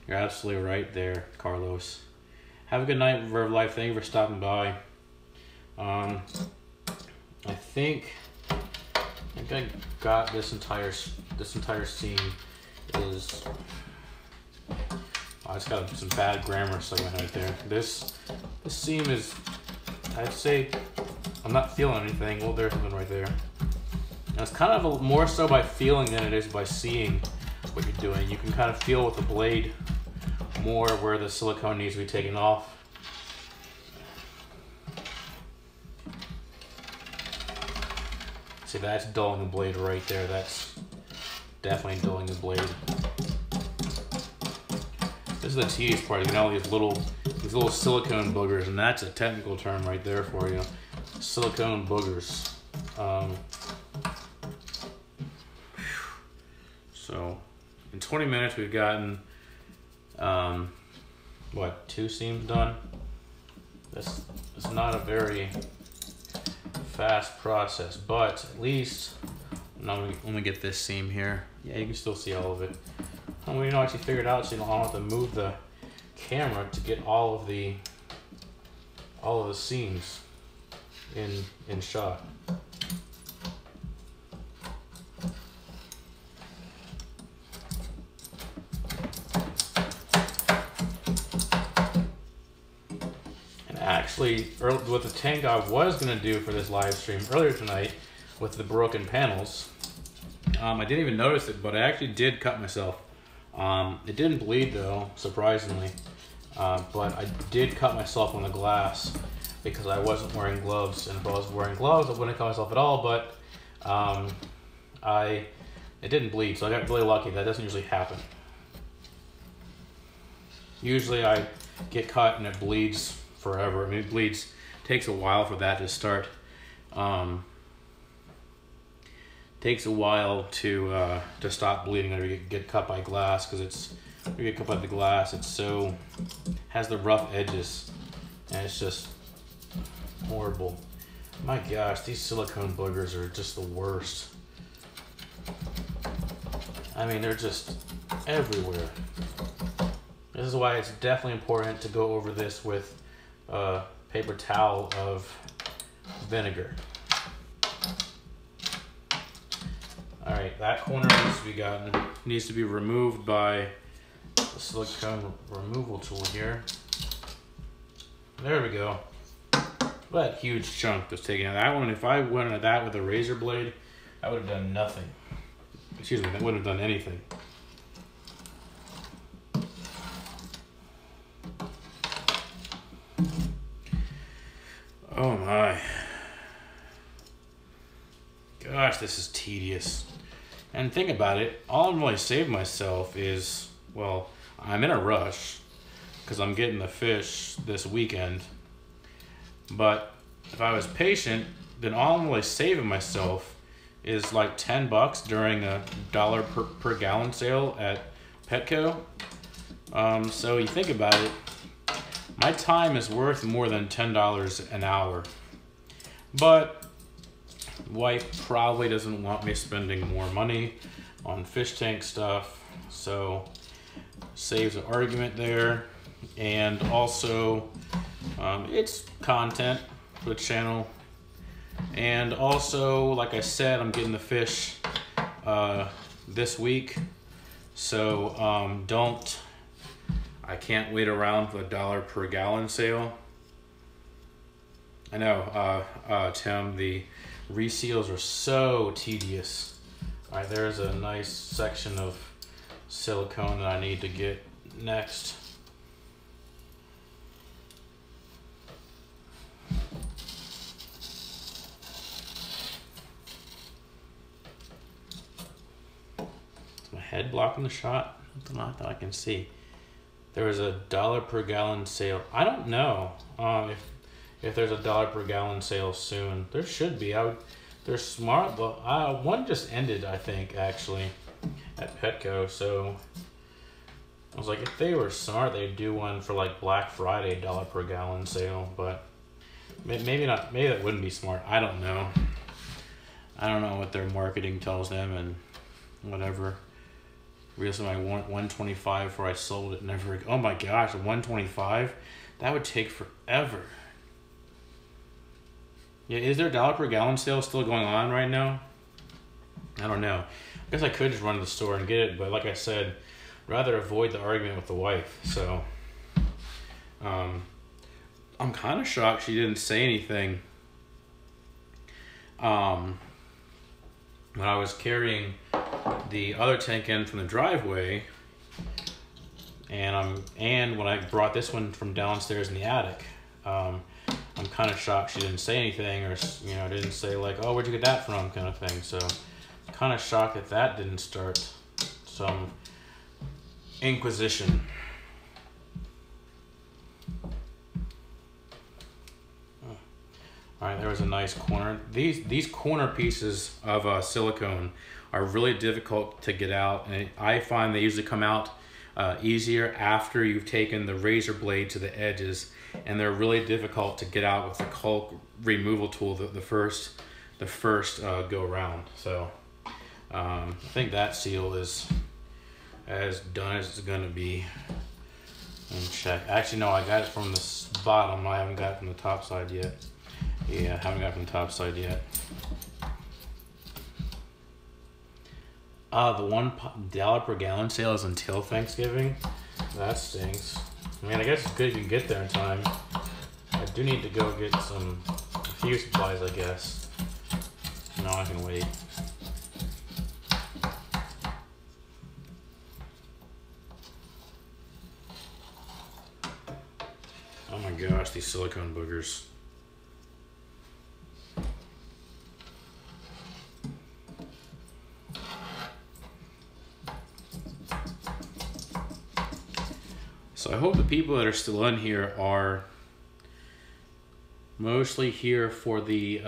A: You're absolutely right there, Carlos. Have a good night, Verve Life. Thank you for stopping by. I think I got this entire scene is. I just got some bad grammar stuck in my head there. This seam is, I'd say, I'm not feeling anything. Well, there's something right there. And it's kind of more so by feeling than it is by seeing what you're doing. You can kind of feel with the blade more where the silicone needs to be taken off. See, that's dulling the blade right there. That's definitely dulling the blade. This is the tedious part. You can all these little silicone boogers, and that's a technical term right there for you. Silicone boogers. So, in 20 minutes, we've gotten, what, 2 seams done? This is not a very fast process, but at least, now let me get this seam here. Yeah, you can still see all of it. And we actually figured out, so you don't have to move the camera to get all of the seams in shot. Actually, with the tank I was going to do for this live stream earlier tonight with the broken panels, I didn't even notice it, but I actually did cut myself. It didn't bleed though, surprisingly, but I did cut myself on the glass because I wasn't wearing gloves, and if I was wearing gloves I wouldn't cut myself at all, but it didn't bleed, so I got really lucky. That doesn't usually happen. Usually I get cut and it bleeds forever. I mean, it bleeds, takes a while for that to start. Takes a while to stop bleeding or you get cut by glass, because when you get cut by the glass, it's so, has the rough edges, and it's just horrible. My gosh, these silicone boogers are just the worst. I mean, they're just everywhere. This is why it's definitely important to go over this with a paper towel of vinegar. Alright, that corner needs to be removed by the silicone removal tool here. There we go. That huge chunk was taken out. That one, if I went at that with a razor blade, I would have done nothing. Excuse me, that wouldn't have done anything. Oh my. Gosh, this is tedious. And think about it, all I'm really saving myself is, well, I'm in a rush because I'm getting the fish this weekend. But if I was patient, then all I'm really saving myself is like $10 during a $1 per gallon sale at Petco. So you think about it, my time is worth more than $10 an hour. But wife probably doesn't want me spending more money on fish tank stuff, so
B: saves an argument there, and also it's content for the channel. And also, like I said, I'm getting the fish this week, so I can't wait around for the $1 per gallon sale. I know, Tim, the reseals are so tedious. All right, there's a nice section of silicone that I need to get next. Is my head blocking the shot? Not that I can see. There was a $1 per gallon sale. I don't know if there's a $1 per gallon sale soon. There should be. They're smart, but one just ended, I think, actually, at Petco. So I was like, if they were smart, they'd do one for like Black Friday $1 per gallon sale. But maybe not. Maybe that wouldn't be smart. I don't know. I don't know what their marketing tells them and whatever. Recently, I want 125 before I sold it. Never. Oh my gosh, 125? That would take forever. Yeah, is there a $1 per gallon sale still going on right now? I don't know. I guess I could just run to the store and get it, but like I said, I'd rather avoid the argument with the wife. So, I'm kind of shocked she didn't say anything. When I was carrying the other tank in from the driveway, and when I brought this one from downstairs in the attic, I'm kind of shocked she didn't say anything, or didn't say like, oh, where'd you get that from, kind of thing. So kind of shocked that didn't start some inquisition. All right, there was a nice corner. These corner pieces of silicone are really difficult to get out, and I find they usually come out easier after you've taken the razor blade to the edges, and they're really difficult to get out with the caulk removal tool the first go around. So I think that seal is as done as it's gonna be. And check. Actually, no, I got it from the bottom. I haven't got it from the top side yet. Yeah, I haven't got it from the top side yet. The $1 per gallon sale is until Thanksgiving. That stinks. I mean, I guess it's good if you can get there in time. I do need to go get a few supplies, I guess. No, I can wait. Oh my gosh, these silicone boogers. So I hope the people that are still in here are mostly here for the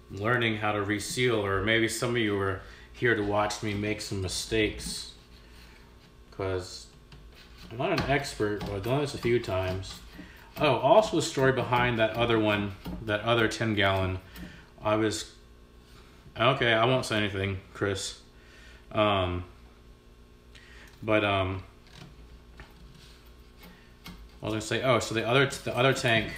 B: learning how to reseal, or maybe some of you are here to watch me make some mistakes, because I'm not an expert, but I've done this a few times. Oh, also the story behind that other one, that other 10-gallon. Okay, I won't say anything, Chris. But I was gonna say, oh, so the other tank,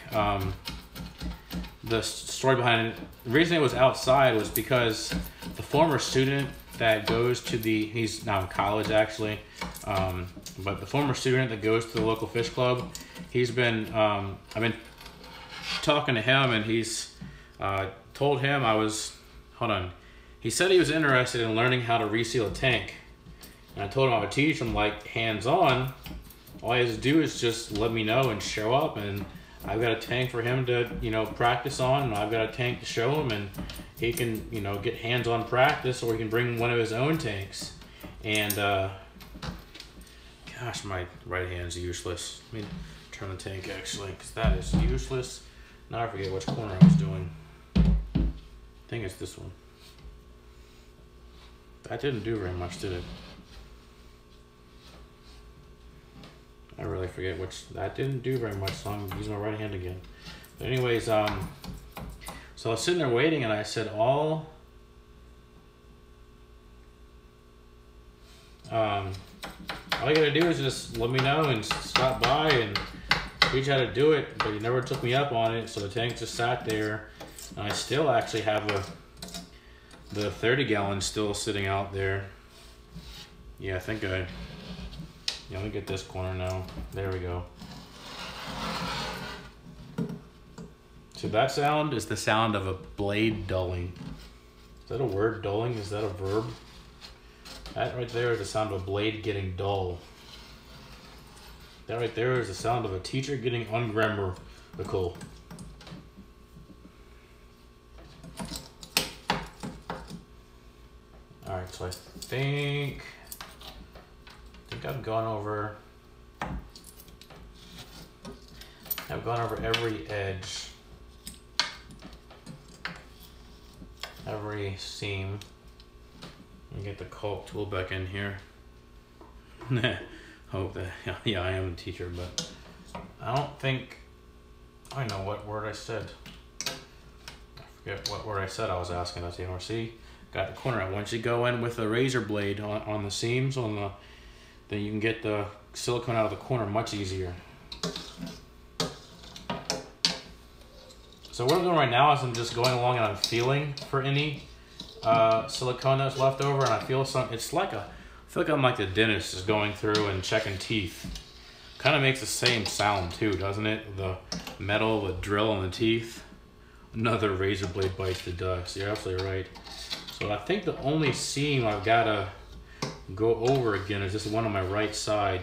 B: the story behind it, the reason it was outside was because the former student that goes to he's now in college actually, but the former student that goes to the local fish club, he's been, I've been talking to him, and he's told him he said he was interested in learning how to reseal a tank. And I told him I would teach him like hands-on. All he has to do is just let me know and show up, and I've got a tank for him to, practice on, and I've got a tank to show him, and he can, get hands-on practice, or he can bring one of his own tanks. And gosh, my right hand's useless. Let me turn the tank actually, because that is useless. Now I forget which corner I was doing. I think it's this one. That didn't do very much, did it? I really forget that didn't do very much, so I'm using my right hand again. But anyways, so I was sitting there waiting, and I said, All you gotta do is just let me know and stop by and teach you how to do it, but you never took me up on it, so the tank just sat there. And I still actually have the 30 gallon still sitting out there. Yeah, I think yeah, let me get this corner now. There we go. So that sound is the sound of a blade dulling. Is that a word, dulling? Is that a verb? That right there is the sound of a blade getting dull. That right there is the sound of a teacher getting ungrammatical. Alright, so I think I've gone over every edge, every seam. Let me get the caulk tool back in here. Hope that, yeah, I am a teacher, but I don't think, I know what word I said. I forget what word I said I was asking that to. See, got the corner out. Once you go in with a razor blade on the seams, then you can get the silicone out of the corner much easier. So what I'm doing right now is I'm just going along and I'm feeling for any silicone that's left over, and I feel some. It's like I feel like I'm like the dentist just going through and checking teeth. Kind of makes the same sound too, doesn't it? The metal, the drill in the teeth. Another razor blade bites the dust. You're absolutely right. So I think the only seam I've got to go over again is this one on my right side.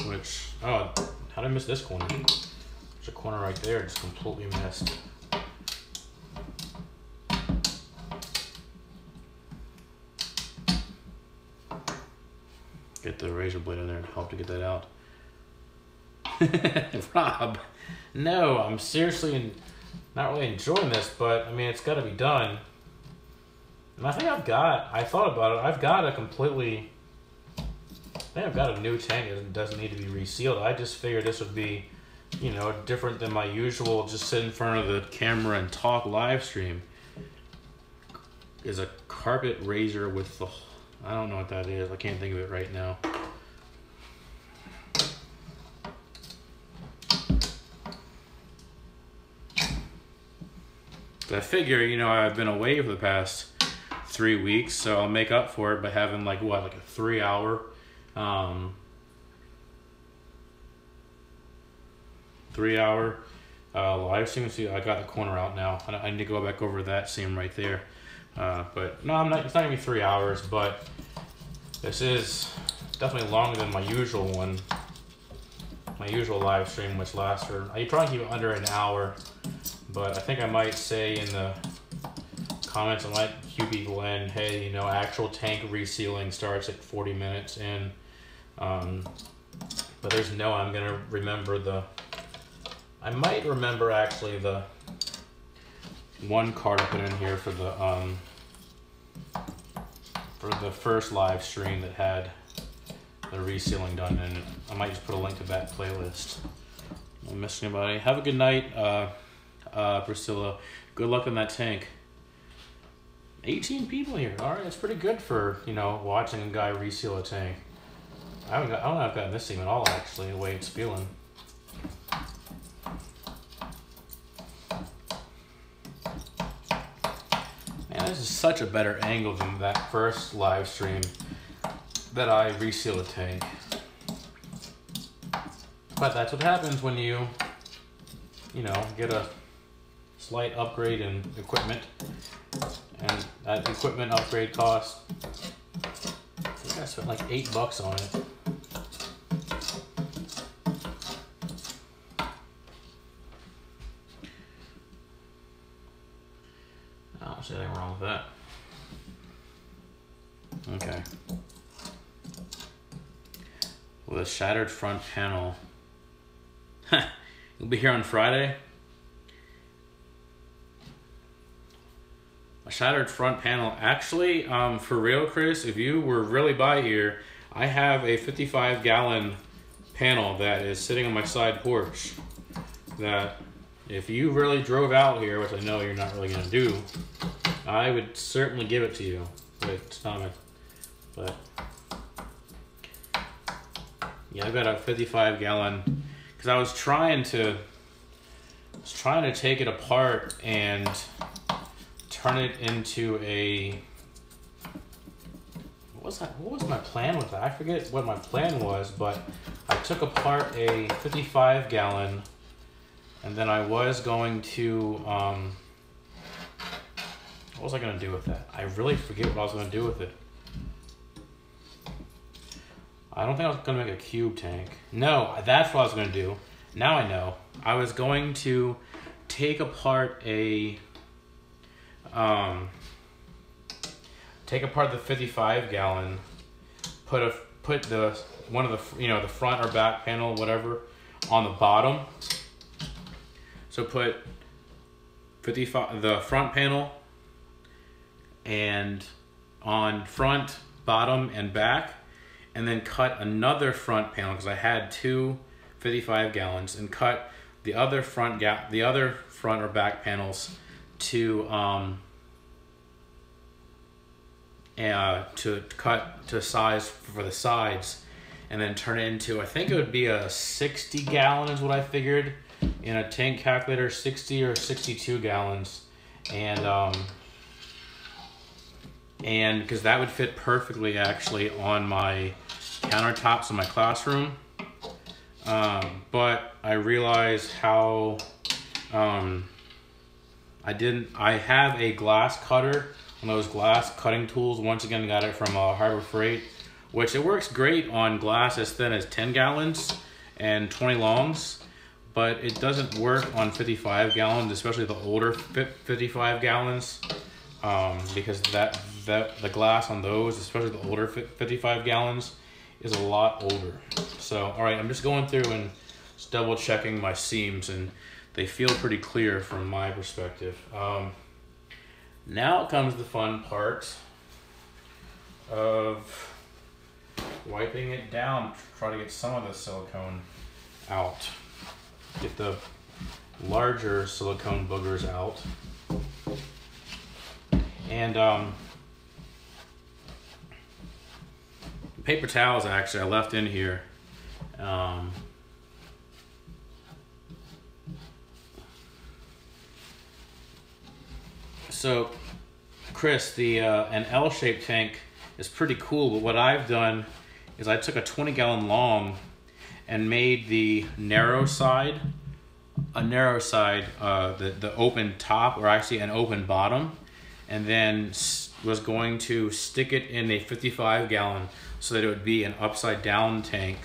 B: Which, oh, how did I miss this corner? There's a corner right there, just completely missed. Get the razor blade in there and help to get that out. Rob, no, I'm seriously not really enjoying this, but I mean, it's got to be done. And I think I thought about it, I've got a new tank that doesn't need to be resealed. I just figured this would be, you know, different than my usual just sit in front of the camera and talk live stream. Is a carpet razor with the, I don't know what that is. I can't think of it right now. I figure, you know, I've been away for the past 3 weeks, so I'll make up for it by having like a 3 hour live stream. See, I got the corner out now. I need to go back over that seam right there. But no, it's not gonna be 3 hours, but this is definitely longer than my usual one. My usual live stream, which lasts for, I try and keep it under an hour, but I think I might say in the comments, I might cue people in, hey, you know, actual tank resealing starts at 40 minutes in. But there's no, I'm gonna remember I might remember actually the one card I put in here for the first live stream that had the resealing done, and I might just put a link to that playlist. Don't miss anybody. Have a good night, Priscilla. Good luck on that tank. 18 people here. All right, that's pretty good for, you know, watching a guy reseal a tank. I don't know if I've gotten this seam at all, actually, the way it's feeling. Man, this is such a better angle than that first live stream that I reseal a tank. But that's what happens when you know, get a slight upgrade in equipment. And that equipment upgrade cost, I think I spent like $8 on it. I don't see anything wrong with that. Okay. With a shattered front panel. You'll be here on Friday? A shattered front panel. Actually, for real, Chris, if you were really by here, I have a 55-gallon panel that is sitting on my side porch that if you really drove out here, which I know you're not really going to do, I would certainly give it to you. Wait, it's not it. But yeah, I've got a 55 gallon because I was trying to take it apart and turn it into a, what was my plan with that? I forget what my plan was, but I took apart a 55 gallon and then I was going to, what was I going to do with that? I really forget what I was going to do with it. I don't think I was going to make a cube tank. No, that's what I was going to do. Now I know. I was going to take apart the 55 gallon, put the one of the the front or back panel, whatever, on the bottom. So put 55 the front panel and on front, bottom, and back, and then cut another front panel because I had two 55 gallons, and cut the other front or back panels to cut to size for the sides, and then turn it into, I think it would be a 60 gallon is what I figured in a tank calculator, 60 or 62 gallons, and because that would fit perfectly actually on my countertops in my classroom. But I realized how I have a glass cutter, one of those glass cutting tools. Once again, got it from Harbor Freight, which it works great on glass as thin as 10 gallons and 20 longs, but it doesn't work on 55 gallons, especially the older 55 gallons, because the glass on those, especially the older 55 gallons, is a lot older. So, all right, I'm just going through and just double checking my seams, and they feel pretty clear from my perspective. Now comes the fun part of wiping it down to try to get some of the silicone out. Get the larger silicone boogers out. And paper towels actually I left in here. So Chris, an L-shaped tank is pretty cool, but what I've done is I took a 20 gallon long and made the narrow side the open top, or actually an open bottom, and then was going to stick it in a 55 gallon so that it would be an upside down tank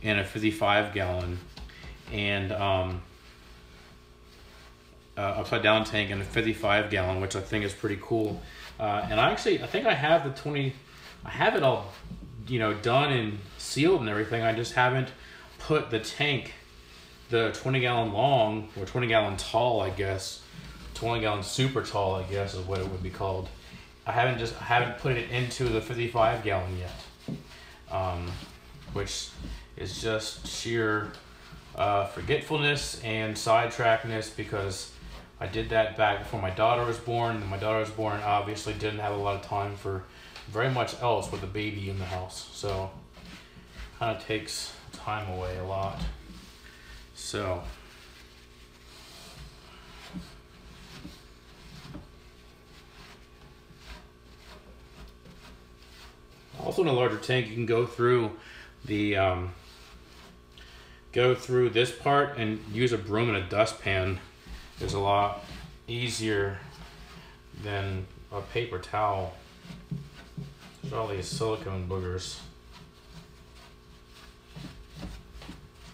B: in a 55 gallon, and upside down tank in a 55 gallon, which I think is pretty cool. And I think I have I have it all, done and sealed and everything. I just haven't put the tank, the 20 gallon long, or 20 gallon tall, I guess, 20 gallon super tall, I guess is what it would be called. I haven't put it into the 55 gallon yet, which is just sheer forgetfulness and sidetrackedness, because I did that back before my daughter was born, and my daughter was born obviously didn't have a lot of time for very much else with a baby in the house, so kind of takes time away a lot. So also in a larger tank, you can go through this part and use a broom and a dustpan. It's a lot easier than a paper towel. There's all these silicone boogers.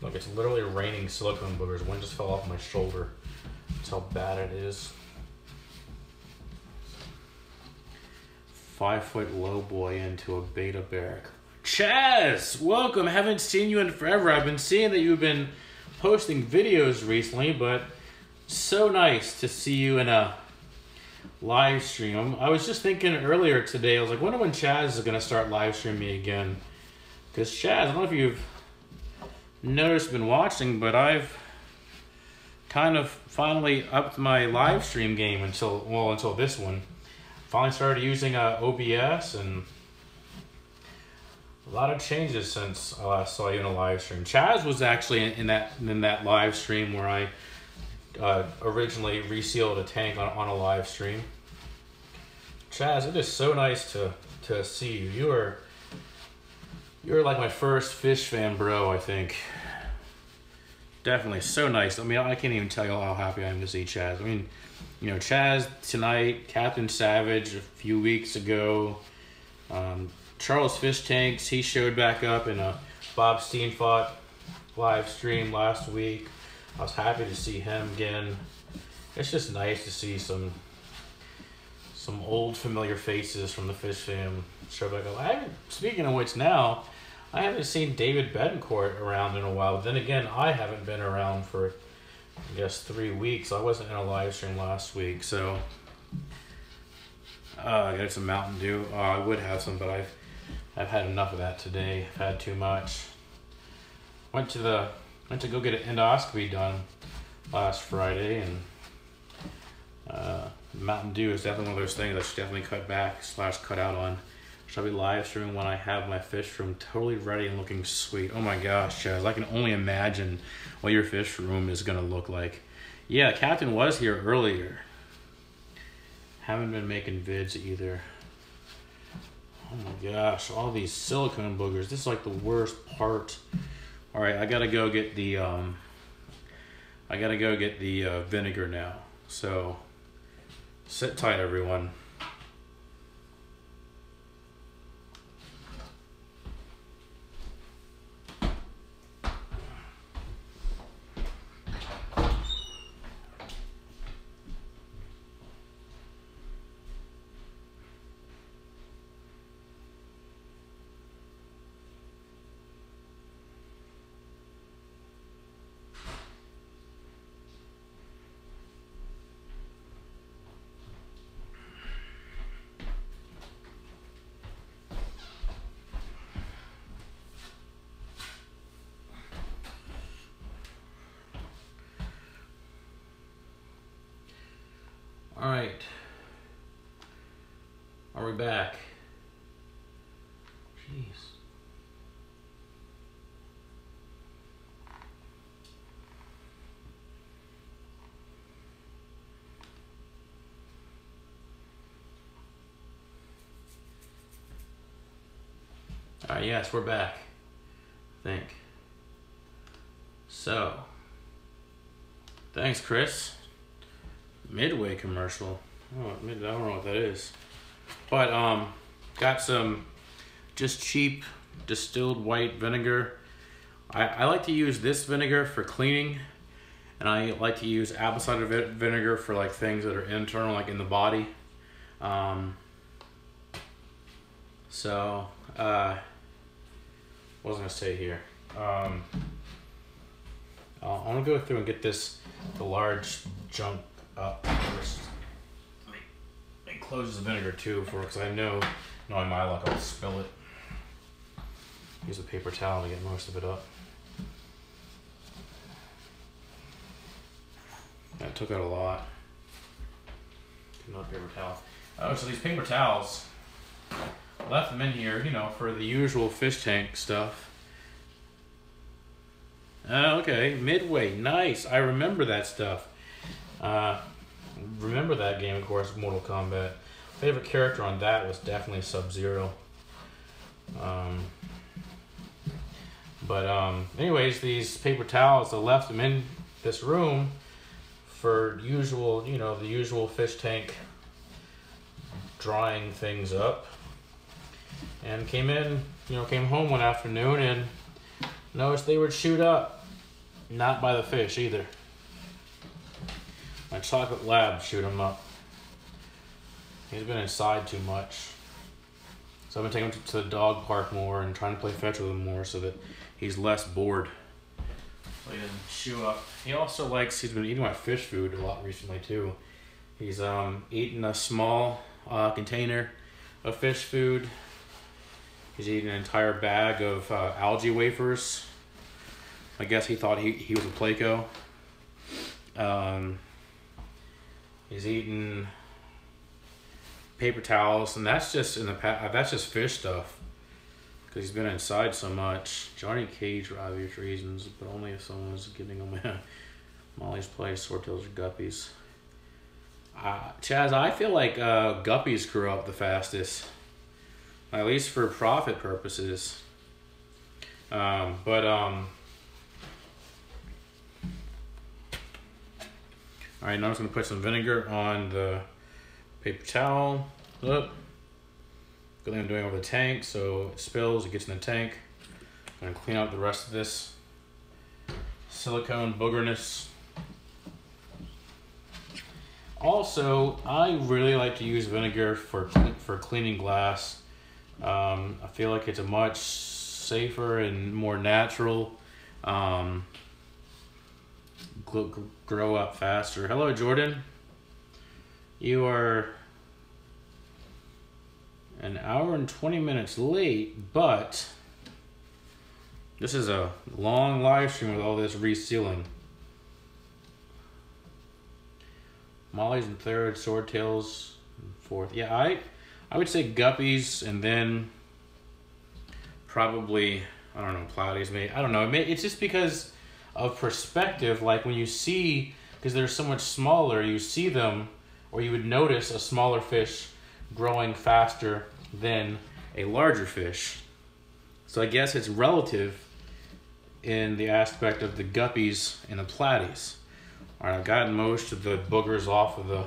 B: Look, it's literally raining silicone boogers. One just fell off my shoulder. That's how bad it is. 5 foot low boy into a beta barrack. Chaz, welcome. Haven't seen you in forever. I've been seeing that you've been posting videos recently, but so nice to see you in a live stream. I was just thinking earlier today, I was like, wonder when Chaz is going to start live streaming again. Because Chaz, I don't know if you've noticed, been watching, but I've kind of finally upped my live stream game until this one. finally started using OBS, and a lot of changes since I last saw you in a live stream. Chaz was actually in that live stream where I originally resealed a tank on a live stream. Chaz, it is so nice to see you. You're like my first fish fan bro, I think. Definitely so nice. I mean, I can't even tell you how happy I am to see Chaz. I mean, you know, Chaz tonight, Captain Savage a few weeks ago, Charles Fish Tanks, he showed back up in a Bob Steenfot live stream last week. I was happy to see him again. It's just nice to see some old familiar faces from the Fish Fam show back up. Speaking of which now, I haven't seen David Betancourt around in a while. But then again, I haven't been around for, I guess, 3 weeks. I wasn't in a live stream last week, so I got some Mountain Dew. I would have some, but I've had enough of that today. I've had too much. Went to go get an endoscopy done last Friday, and Mountain Dew is definitely one of those things I should definitely cut back / cut out on. Shall be live streaming when I have my fish room totally ready and looking sweet. Oh my gosh, Chaz, I can only imagine what your fish room is gonna look like. Yeah, Captain was here earlier. Haven't been making vids either. Oh my gosh, all these silicone boogers. This is like the worst part. All right, I gotta go get the vinegar now. So sit tight, everyone. All right, are we back? Jeez. All right, yes, we're back, I think. So, thanks, Chris. Midway commercial. Oh, I don't know what that is. But got some just cheap distilled white vinegar. I like to use this vinegar for cleaning, and I like to use apple cider vinegar for like things that are internal, like in the body. What was I gonna say here? I want to go through and get the large junk up first. Let me close the vinegar too, because I know, knowing my luck, I'll spill it. Use a paper towel to get most of it up. That took out a lot. Not paper towel. Oh, so these paper towels, I left them in here, you know, for the usual fish tank stuff. Okay, Midway, nice. I remember that stuff. Remember that game, of course, Mortal Kombat. Favorite character on that was definitely Sub-Zero. Anyways, these paper towels, I left them in this room for usual, you know, the usual fish tank drying things up. And came home one afternoon and noticed they were chewed up. Not by the fish either. My chocolate lab chewed him up. He's been inside too much. So I've been taking him to the dog park more and trying to play fetch with him more so that he's less bored. So he doesn't chew up. He also he's been eating my fish food a lot recently too. He's eaten a small container of fish food. He's eating an entire bag of algae wafers. I guess he thought he was a Placo. He's eaten paper towels, and that's just that's just fish stuff. Because he's been inside so much. Johnny Cage for obvious reasons, but only if someone was giving him Molly's Place, swordtails, or guppies. Chaz, I feel like guppies grew up the fastest, at least for profit purposes. All right, now I'm just gonna put some vinegar on the paper towel. Look, good thing I'm doing over the tank, so it spills, it gets in the tank. I'm gonna clean out the rest of this silicone boogerness. Also, I really like to use vinegar for cleaning glass. I feel like it's a much safer and more natural. Grow up faster. Hello, Jordan. You are an hour and 20 minutes late, but this is a long live stream with all this resealing. Molly's in third, swordtails in fourth. Yeah, I would say guppies, and then probably, I don't know, platies maybe. I don't know. It's just because of perspective. Like when you see, because they're so much smaller, you see them, or you would notice a smaller fish growing faster than a larger fish. So I guess it's relative in the aspect of the guppies and the platies. All right, I've gotten most of the boogers off of the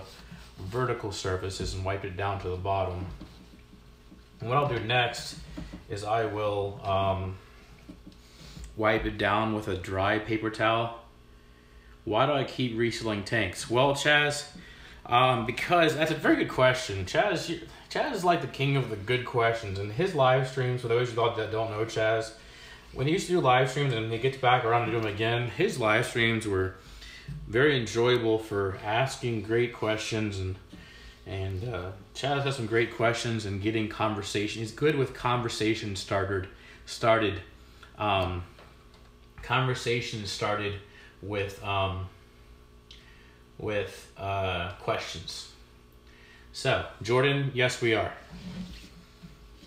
B: vertical surfaces and wiped it down to the bottom. And what I'll do next is I will wipe it down with a dry paper towel. Why do I keep resealing tanks? Well, Chaz, because that's a very good question. Chaz is like the king of the good questions. And his live streams, for those that don't know Chaz, when he used to do live streams and he gets back around to do them again, his live streams were very enjoyable for asking great questions, and Chaz has some great questions and getting conversation. He's good with conversation started with questions. So, Jordan, yes, we are.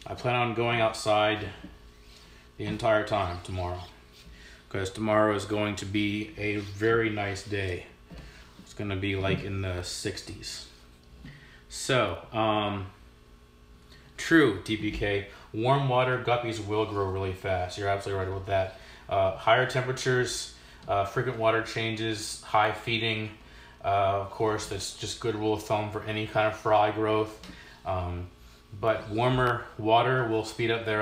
B: I plan on going outside the entire time tomorrow, because tomorrow is going to be a very nice day. It's going to be like in the 60s. So, true, DPK. Warm water guppies will grow really fast. You're absolutely right with that. Higher temperatures, frequent water changes, high feeding. Of course, that's just good rule of thumb for any kind of fry growth. But warmer water will speed up their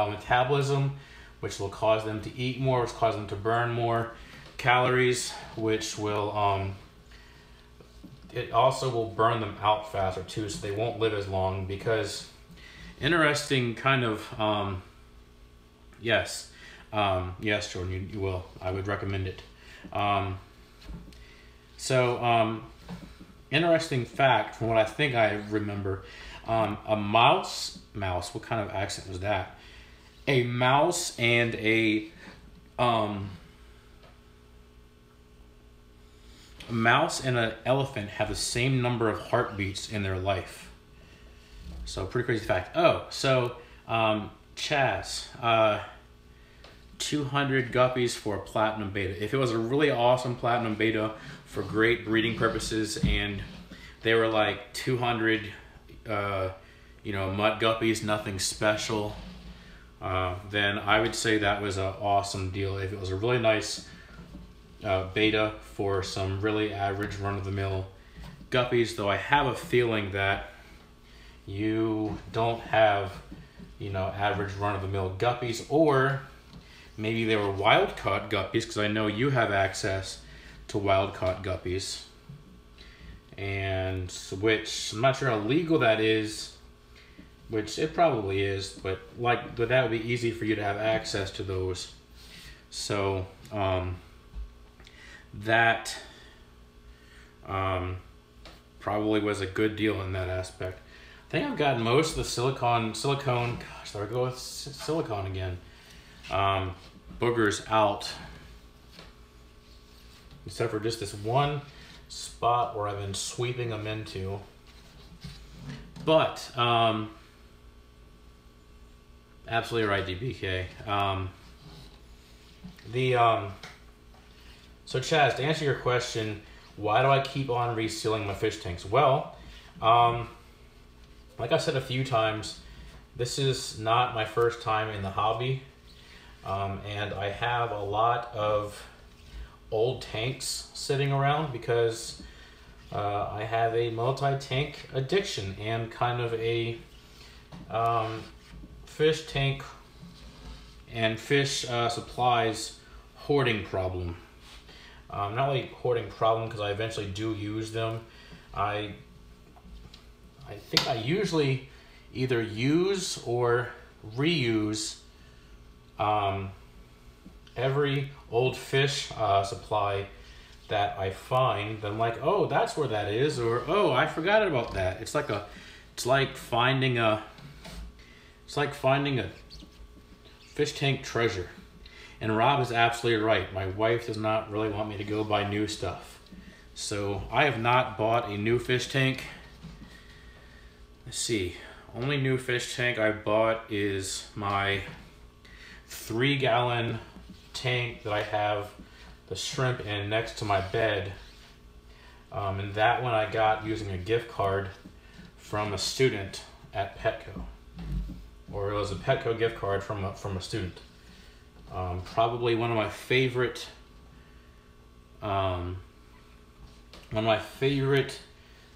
B: metabolism, which will cause them to eat more, which cause them to burn more calories, which will it also will burn them out faster too, so they won't live as long. Because interesting kind of yes, Jordan, you will. I would recommend it. Interesting fact from what I think I remember, a mouse, what kind of accent was that? A mouse and a mouse and an elephant have the same number of heartbeats in their life. So pretty crazy fact. Oh, so Chaz, 200 guppies for a platinum beta. If it was a really awesome platinum beta for great breeding purposes, and they were like 200, mud guppies, nothing special, then I would say that was an awesome deal. If it was a really nice beta for some really average run-of-the-mill guppies, though I have a feeling that you don't have, average run-of-the-mill guppies, or maybe they were wild-caught guppies, because I know you have access to wild-caught guppies, and which I'm not sure how legal that is, which it probably is, but that would be easy for you to have access to those. So that probably was a good deal in that aspect. I think I've gotten most of the silicone, gosh, there we go with silicone again, boogers out, except for just this one spot where I've been sweeping them into. But absolutely right, DBK. So Chaz, to answer your question, why do I keep on resealing my fish tanks? Well, like I said a few times, this is not my first time in the hobby, and I have a lot of old tanks sitting around because I have a multi-tank addiction and kind of a fish tank and fish supplies hoarding problem. Not really hoarding problem because I eventually do use them. I think I usually either use or reuse every old fish supply that I find. I'm like, oh, that's where that is, or oh, I forgot about that. It's like finding a fish tank treasure. And Rob is absolutely right. My wife does not really want me to go buy new stuff. So I have not bought a new fish tank. Let's see. Only new fish tank I bought is my 3-gallon tank that I have the shrimp in next to my bed. And that one I got using a gift card from a student at Petco. Or it was a Petco gift card from a student. Probably one of my favorite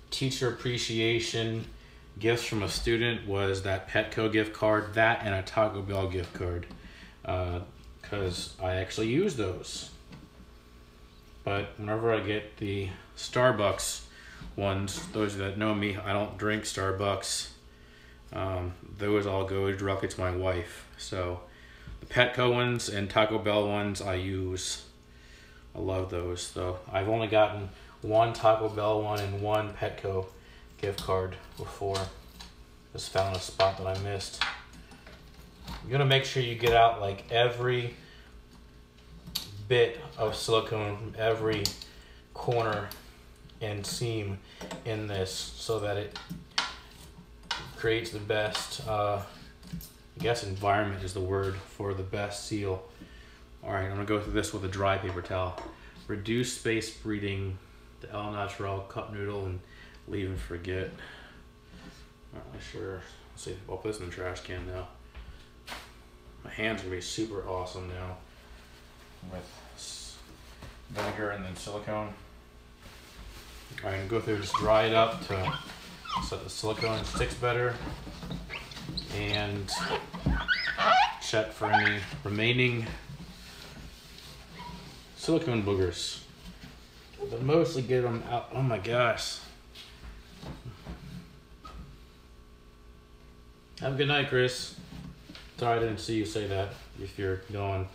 B: teacher appreciation gifts from a student was that Petco gift card, that and a Taco Bell gift card, because I actually use those. But whenever I get the Starbucks ones, those that know me, I don't drink Starbucks. Those all go directly to my wife. So the Petco ones and Taco Bell ones I use. I love those. So I've only gotten one Taco Bell one and one Petco gift card before. Just found a spot that I missed. You're gonna make sure you get out like every bit of silicone from every corner and seam in this so that it creates the best, I guess environment is the word for the best seal. All right, I'm gonna go through this with a dry paper towel. Reduce space breeding, the El Natural cup noodle, and leave and forget. Not really sure. Let's see, I'll put this in the trash can now. My hands are gonna be super awesome now with vinegar and then silicone. All right, I'm gonna go through, just dry it up to so the silicone sticks better, and check for any remaining silicone boogers. But mostly get them out. Oh my gosh. Have a good night, Chris. Sorry I didn't see you say that if you're going.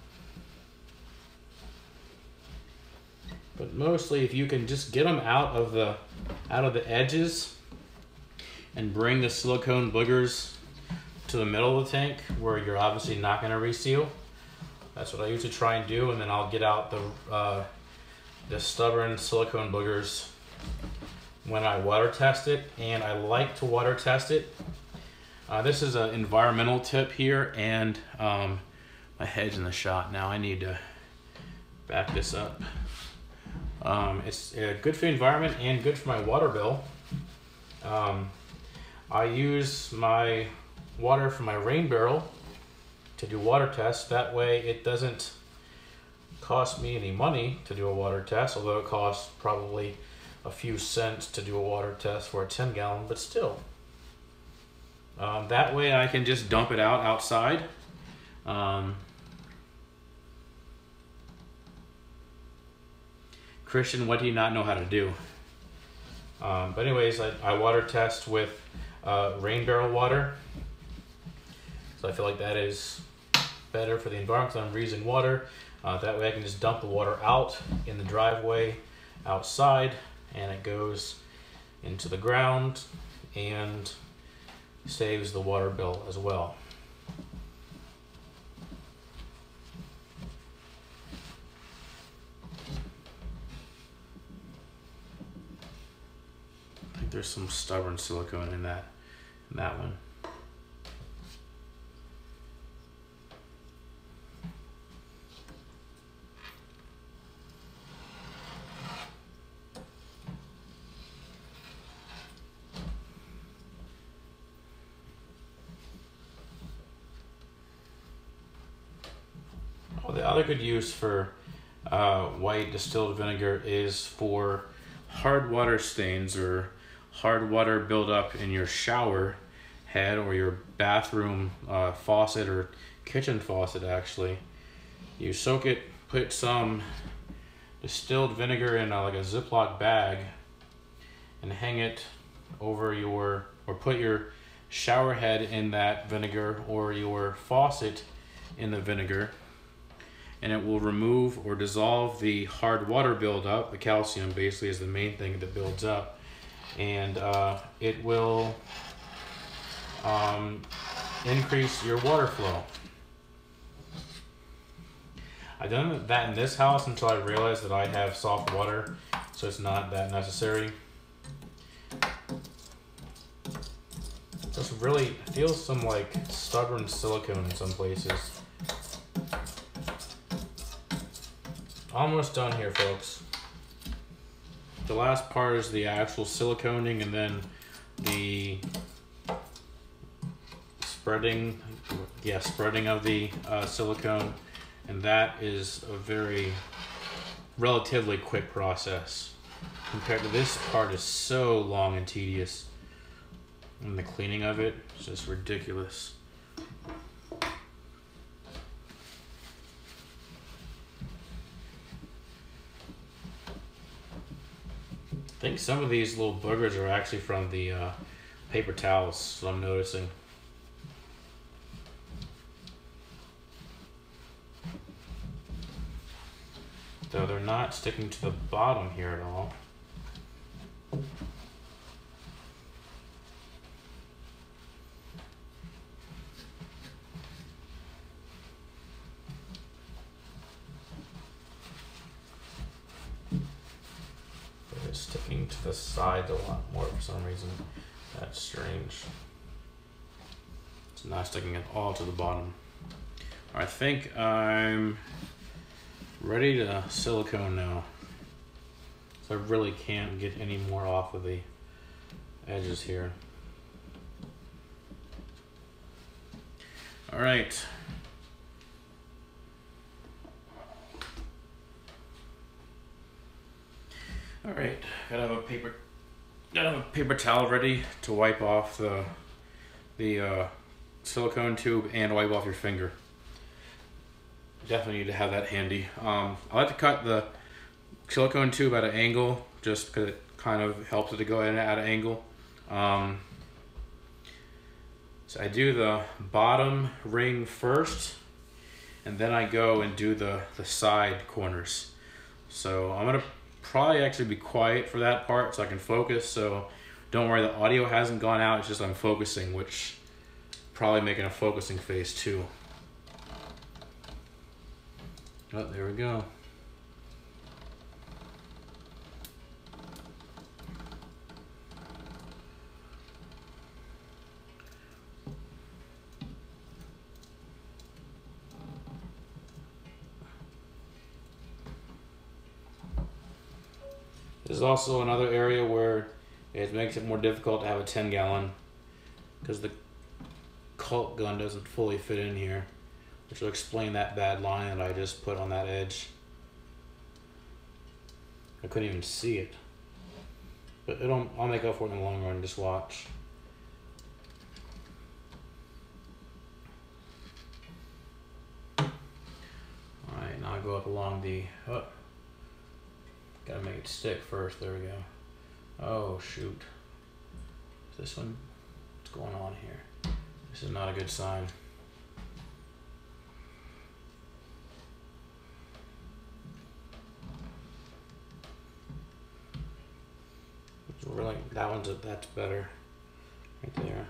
B: But mostly if you can just get them out of the edges and bring the silicone boogers to the middle of the tank where you're obviously not going to reseal. That's what I usually try and do, and then I'll get out the stubborn silicone boogers when I water test it, and I like to water test it. This is an environmental tip here, and my head's in the shot now. I need to back this up. It's good for the environment and good for my water bill. I use my water from my rain barrel to do water tests. That way it doesn't cost me any money to do a water test, although it costs probably a few cents to do a water test for a 10-gallon, but still. That way I can just dump it out outside. Christian, what do you not know how to do? But anyways, I water test with rain barrel water. So I feel like that is better for the environment because I'm reusing water. That way I can just dump the water out in the driveway outside, and it goes into the ground and saves the water bill as well. I think there's some stubborn silicone in that that one. Well, the other good use for white distilled vinegar is for hard water stains or hard water buildup in your shower head or your bathroom faucet or kitchen faucet. Actually, you soak it, put some distilled vinegar in like a Ziploc bag and hang it over your, or put your shower head in that vinegar or your faucet in the vinegar, and it will remove or dissolve the hard water buildup. The calcium basically is the main thing that builds up, and it will increase your water flow. I've done that in this house until I realized that I have soft water, so it's not that necessary. This really feels some like stubborn silicone in some places. Almost done here, folks. The last part is the actual siliconing, and then the spreading of the silicone, and that is a very relatively quick process compared to this part is so long and tedious, and the cleaning of it is just ridiculous. I think some of these little boogers are actually from the paper towels, so I'm noticing. Though they're not sticking to the bottom here at all. Sticking to the sides a lot more for some reason. That's strange. It's not sticking at all to the bottom. I think I'm ready to silicone now. So I really can't get any more off of the edges here. All right. All right, gotta have a paper towel ready to wipe off the silicone tube and wipe off your finger. Definitely need to have that handy. I like to cut the silicone tube at an angle just because it kind of helps it to go in at an angle. So I do the bottom ring first, and then I go and do the side corners. So I'm gonna probably actually be quiet for that part so I can focus, so don't worry, the audio hasn't gone out, it's just I'm focusing, which probably making a focusing face too. Oh, there we go. This is also another area where it makes it more difficult to have a 10-gallon because the caulk gun doesn't fully fit in here, which will explain that bad line that I just put on that edge. I couldn't even see it, but I'll make up for it in the long run. Just watch. All right, now I go up along the. Oh, gotta make it stick first. There we go. Oh shoot! This one. What's going on here? This is not a good sign. Really, that's better, right there.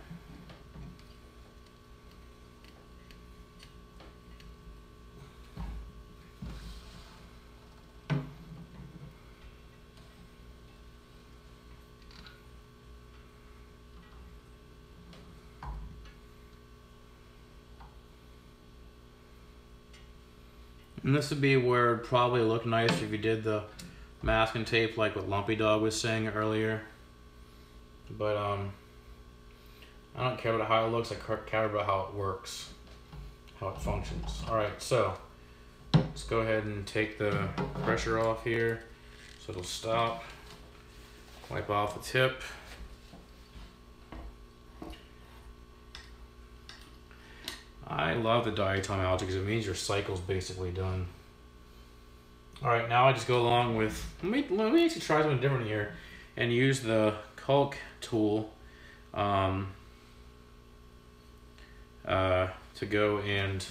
B: And this would be where it'd probably look nice if you did the masking tape like what Lumpy Dog was saying earlier. But I don't care about how it looks, I care about how it works, how it functions. Alright, so let's go ahead and take the pressure off here so it'll stop. Wipe off the tip. I love the diatomic because it means your cycle's basically done. Alright, now I just go along with, let me actually try something different here and use the caulk tool to go and,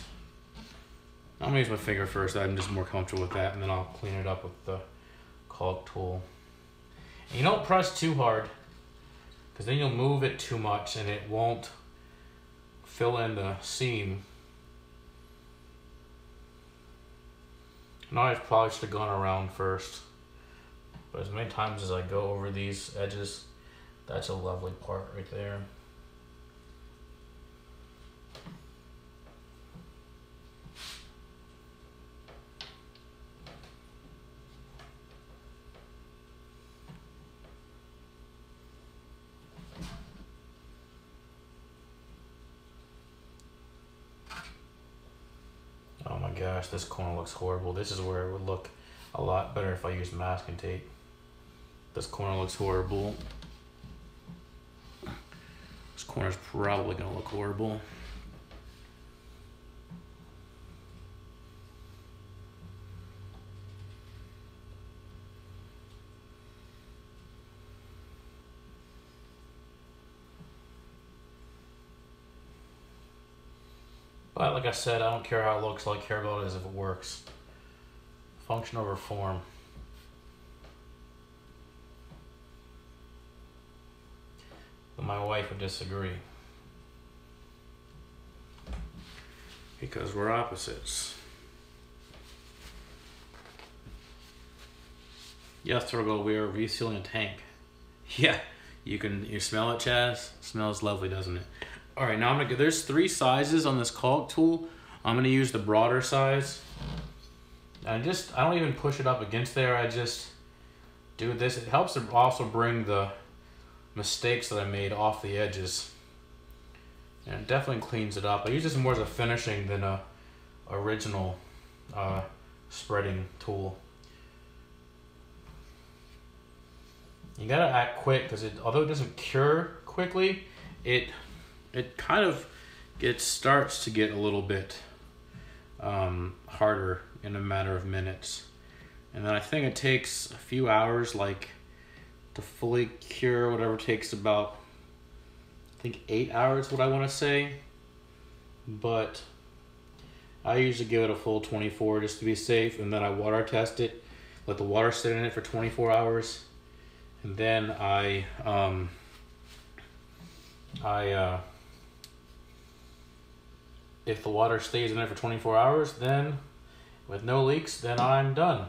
B: I'm gonna use my finger first. I'm just more comfortable with that, and then I'll clean it up with the caulk tool. And you don't press too hard because then you'll move it too much and it won't fill in the seam. Now I probably should have gone around first, but as many times as I go over these edges, that's a lovely part right there. Oh my gosh, this corner looks horrible. This is where it would look a lot better if I used masking tape. This corner looks horrible. This corner's probably gonna look horrible. But like I said, I don't care how it looks, all I care about is if it works. Function over form. But my wife would disagree. Because we're opposites. Yes, Turbo, we are resealing a tank. Yeah, you smell it, Chaz? It smells lovely, doesn't it? All right, now I'm gonna go, there's 3 sizes on this caulk tool. I'm gonna use the broader size. I don't even push it up against there. I just do this. It helps to also bring the mistakes that I made off the edges. And it definitely cleans it up. I use this more as a finishing than a original spreading tool. You gotta act quick because although it doesn't cure quickly, it kind of starts to get a little bit harder in a matter of minutes. And then I think it takes a few hours, like to fully cure, whatever takes about, I think 8 hours, what I want to say. But I usually give it a full 24 just to be safe, and then I water test it, let the water sit in it for 24 hours, and then if the water stays in there for 24 hours, then with no leaks, then I'm done.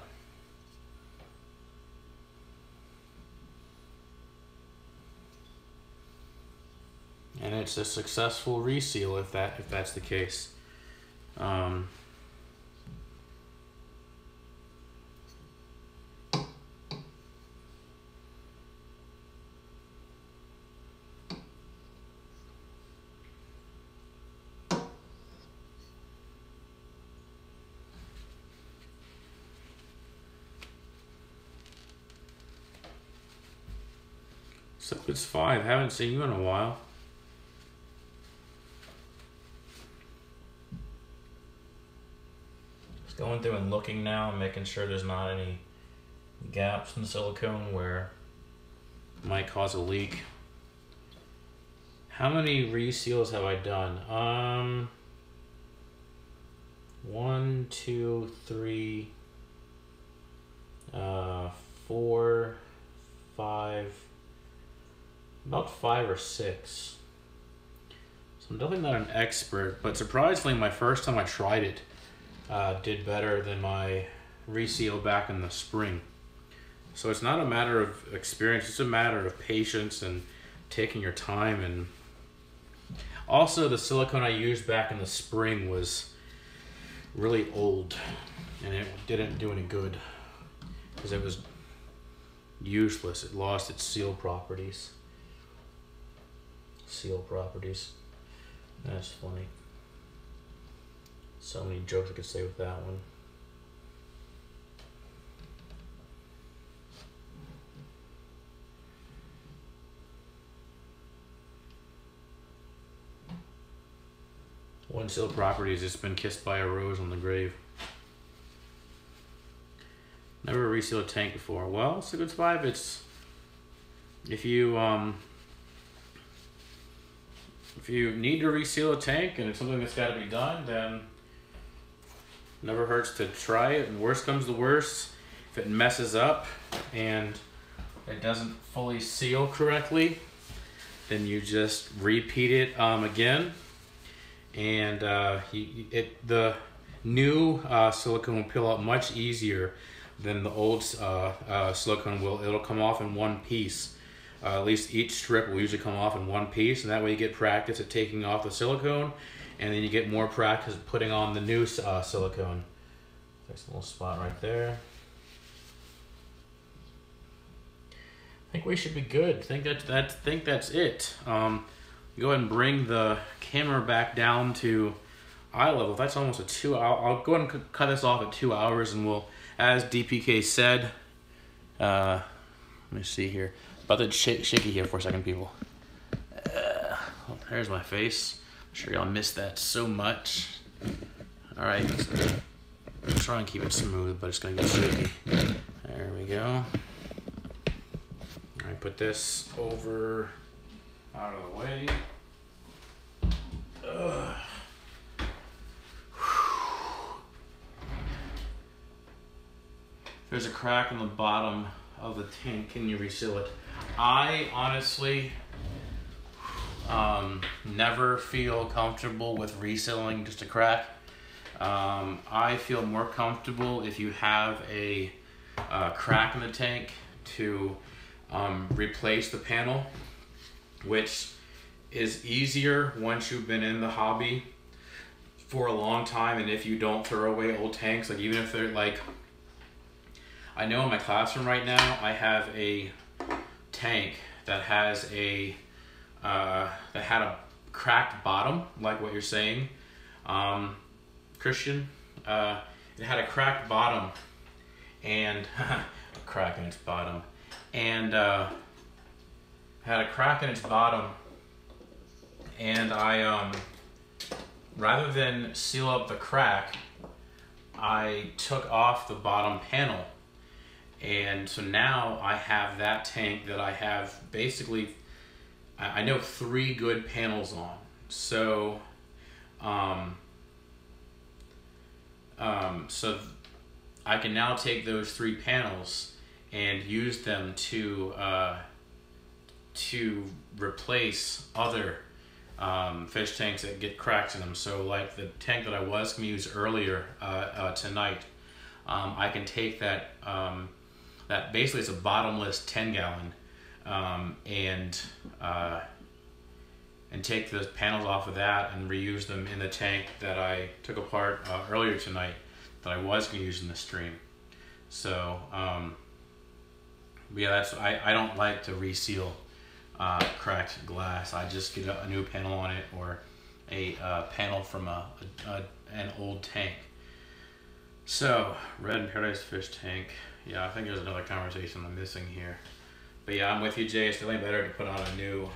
B: And it's a successful reseal if that's the case. So it's 5. Haven't seen you in a while. Just going through and looking now and making sure there's not any gaps in the silicone where it might cause a leak. How many reseals have I done? 1, 2, 3, 4, 5. About 5 or 6. So I'm definitely not an expert, but surprisingly, my first time I tried it did better than my reseal back in the spring. So it's not a matter of experience, it's a matter of patience and taking your time. And also the silicone I used back in the spring was really old, and it didn't do any good because it was useless. It lost its seal properties. That's funny. So many jokes I could say with that one. One seal properties, it's been kissed by a rose on the grave. Never resealed a tank before. Well, it's a good spot. If you need to reseal a tank and it's something that's got to be done, then never hurts to try it. And worst comes to worst, if it messes up and it doesn't fully seal correctly, then you just repeat it again. And the new silicone will peel out much easier than the old silicone will. It'll come off in one piece. At least each strip will usually come off in one piece, and that way you get practice at taking off the silicone, and then you get more practice at putting on the new silicone. There's a little spot right there. I think we should be good. I think that's it. Go ahead and bring the camera back down to eye level. That's almost a 2 hour. I'll go ahead and cut this off at 2 hours, and we'll, as DPK said, let me see here. About to shaky here for a second, people. There's my face. I'm sure y'all missed that so much. All right, I'm trying to keep it smooth, but it's gonna get shaky. There we go. All right, put this over out of the way. There's a crack in the bottom of the tank. Can you reseal it? I honestly never feel comfortable with resealing just a crack. I feel more comfortable if you have a crack in the tank to replace the panel, which is easier once you've been in the hobby for a long time, and if you don't throw away old tanks, like even if they're like, I know in my classroom right now I have a tank that has that had a cracked bottom, like what you're saying, Christian. It had a cracked bottom and a crack in its bottom, and had a crack in its bottom, and I rather than seal up the crack, I took off the bottom panel. And so now I have that tank that I have basically, I know 3 good panels on. So, so I can now take those 3 panels and use them to replace other fish tanks that get cracks in them. So like the tank that I was going to use earlier tonight, I can take that, that basically it's a bottomless 10-gallon, and take the panels off of that and reuse them in the tank that I took apart earlier tonight that I was going to use in the stream. So yeah, that's, I don't like to reseal cracked glass. I just get a new panel on it, or a panel from an old tank. So, Red and Paradise Fish Tank. Yeah, I think there's another conversation I'm missing here. But yeah, I'm with you, Jay. It's definitely better to put on a new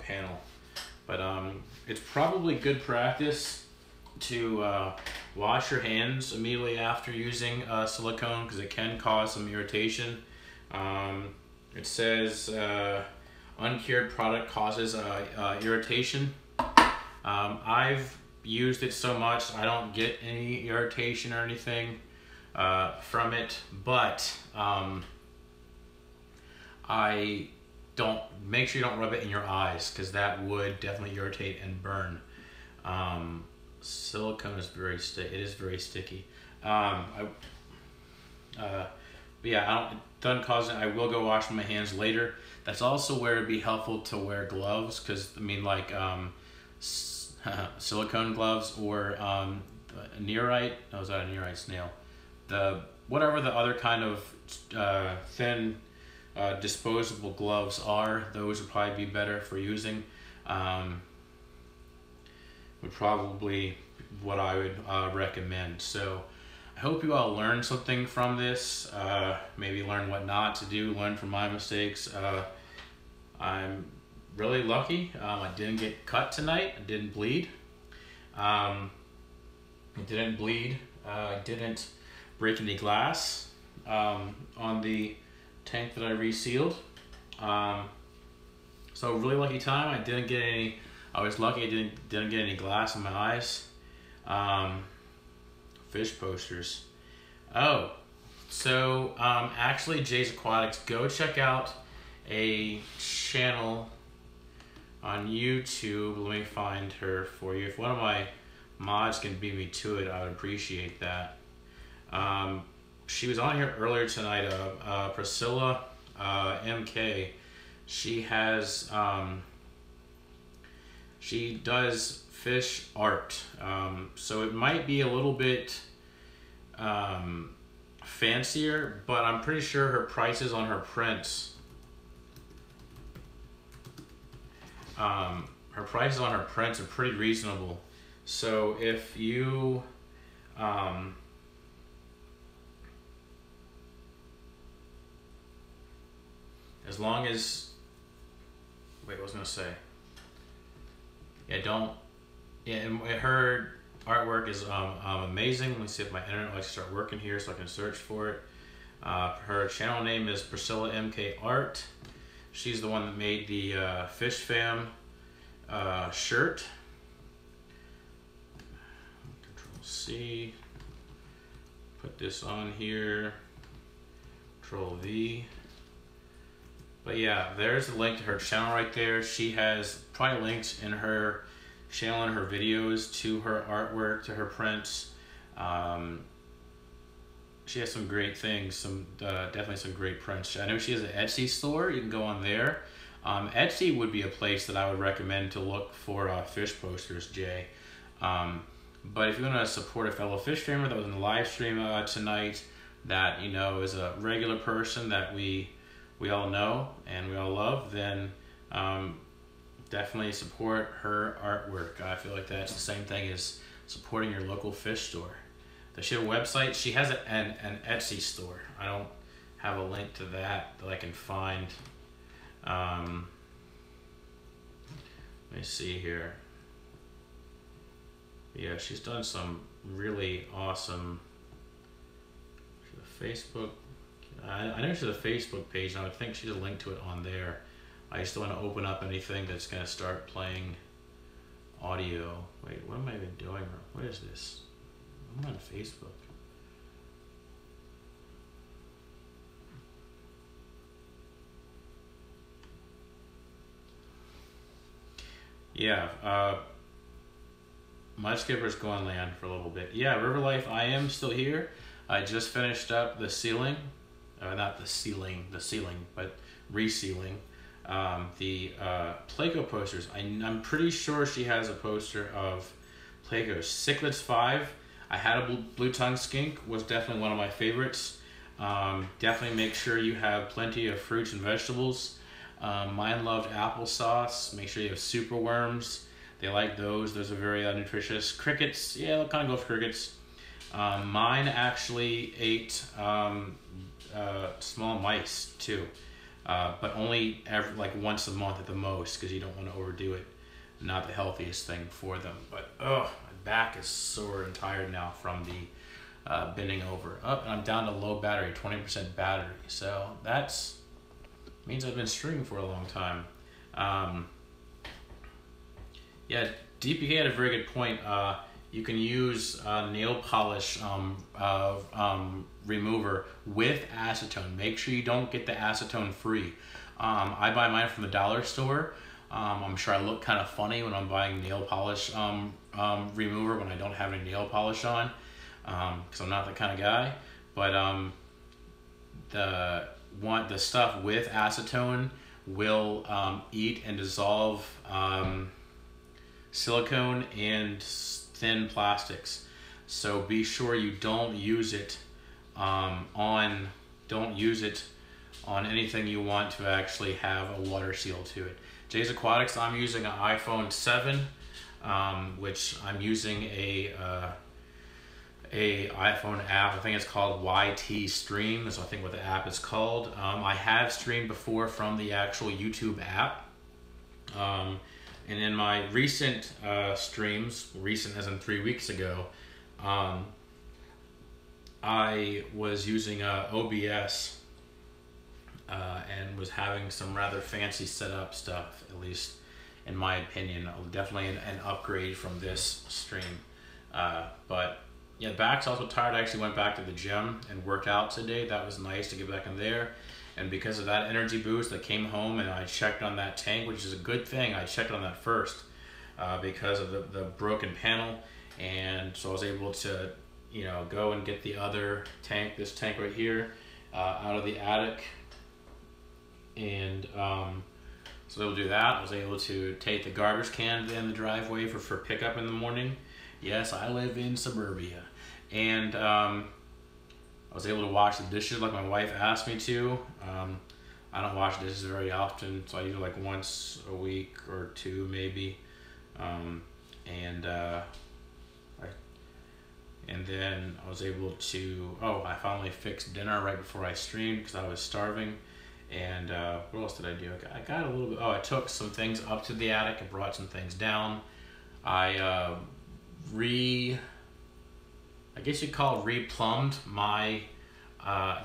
B: panel. But it's probably good practice to wash your hands immediately after using silicone, because it can cause some irritation. It says uncured product causes irritation. I've used it so much I don't get any irritation or anything from it, but I don't, make sure you don't rub it in your eyes, because that would definitely irritate and burn. Silicone is very sticky. But yeah, it doesn't cause it. I will go wash my hands later. That's also where it'd be helpful to wear gloves, because I mean, like silicone gloves, or nearite. No, is that a nearite snail? Whatever the other kind of thin disposable gloves are, those would probably be better for using. Would probably what I would recommend. So I hope you all learned something from this. Maybe learn what not to do, learn from my mistakes. I'm really lucky. I didn't get cut tonight. I didn't bleed. I didn't break any glass on the tank that I resealed. So really lucky time. I didn't get any. I was lucky I didn't get any glass in my eyes. Fish posters. Oh, so actually, Jay's Aquatics. Go check out a channel on YouTube. Let me find her for you. If one of my mods can beat me to it, I would appreciate that. She was on here earlier tonight. Priscilla MK. She has she does fish art, so it might be a little bit fancier, but I'm pretty sure her prices on her prints are pretty reasonable. So if you as long as wait, what was I gonna say? Her artwork is amazing. Let me see if my internet likes to start working here so I can search for it. Her channel name is Priscilla MK Art. She's the one that made the fishfam shirt. Control C. Put this on here. Control V. But yeah, there's the link to her channel right there. She has probably links in her channel and her videos to her artwork, to her prints. She has some great things, definitely some great prints. I know she has an Etsy store. You can go on there. Etsy would be a place that I would recommend to look for fish posters, Jay. But if you want to support a fellow fish famer that was in the live stream tonight, that is a regular person that we all know and we all love, then definitely support her artwork. I feel like that's the same thing as supporting your local fish store. Does she have a website? She has an Etsy store. I don't have a link to that I can find. Let me see here. Yeah, she's done some really awesome. Facebook. I know she has a Facebook page, and I would think she's a link to it on there. I just don't want to open up anything that's going to start playing audio. Wait, what am I even doing? What is this? I'm on Facebook. Yeah, Mudskipper's going land for a little bit. Yeah, River Life, I am still here. I just finished up the sealing. Not the ceiling, but resealing. The Placo posters. I'm pretty sure she has a poster of Placo. Cichlids 5. I had a blue tongue skink, was definitely one of my favorites. Definitely make sure you have plenty of fruits and vegetables. Mine loved applesauce. Make sure you have super worms. They like those. Those are very nutritious. Crickets, yeah, they'll kind of go for crickets. Mine actually ate small mice too, but only once a month at the most, because you don't want to overdo it. Not the healthiest thing for them. But my back is sore and tired now from the bending over. And I'm down to low battery, 20% battery. So that's means I've been streaming for a long time. Yeah, DPK had a very good point. You can use nail polish remover with acetone. Make sure you don't get the acetone free. I buy mine from the dollar store. I'm sure I look kind of funny when I'm buying nail polish remover when I don't have any nail polish on, because I'm not that kind of guy. But the stuff with acetone will eat and dissolve silicone and thin plastics. So be sure you don't use it on anything you want to actually have a water seal to it. Jay's Aquatics, I'm using an iPhone 7, which I'm using a iPhone app. I think it's called YT Stream, is I think what the app is called. I have streamed before from the actual YouTube app. And in my recent streams, recent as in 3 weeks ago, I was using OBS and was having some rather fancy setup stuff, at least in my opinion. Definitely an upgrade from this stream. But yeah, back's also tired. I actually went back to the gym and worked out today. That was nice to get back in there. And because of that energy boost, I came home and I checked on that tank, which is a good thing. I checked on that first because of the broken panel. And so I was able to, you know, go and get the other tank, this tank right here, out of the attic. And so we'll do that. I was able to take the garbage can in the driveway for pickup in the morning. Yes, I live in suburbia. And I was able to wash the dishes like my wife asked me to. I don't wash dishes very often, so I usually like once a week or two maybe. And then I was able to, I finally fixed dinner right before I streamed because I was starving. And what else did I do? I got a little bit, I took some things up to the attic and brought some things down. I guess you'd call it replumbed my,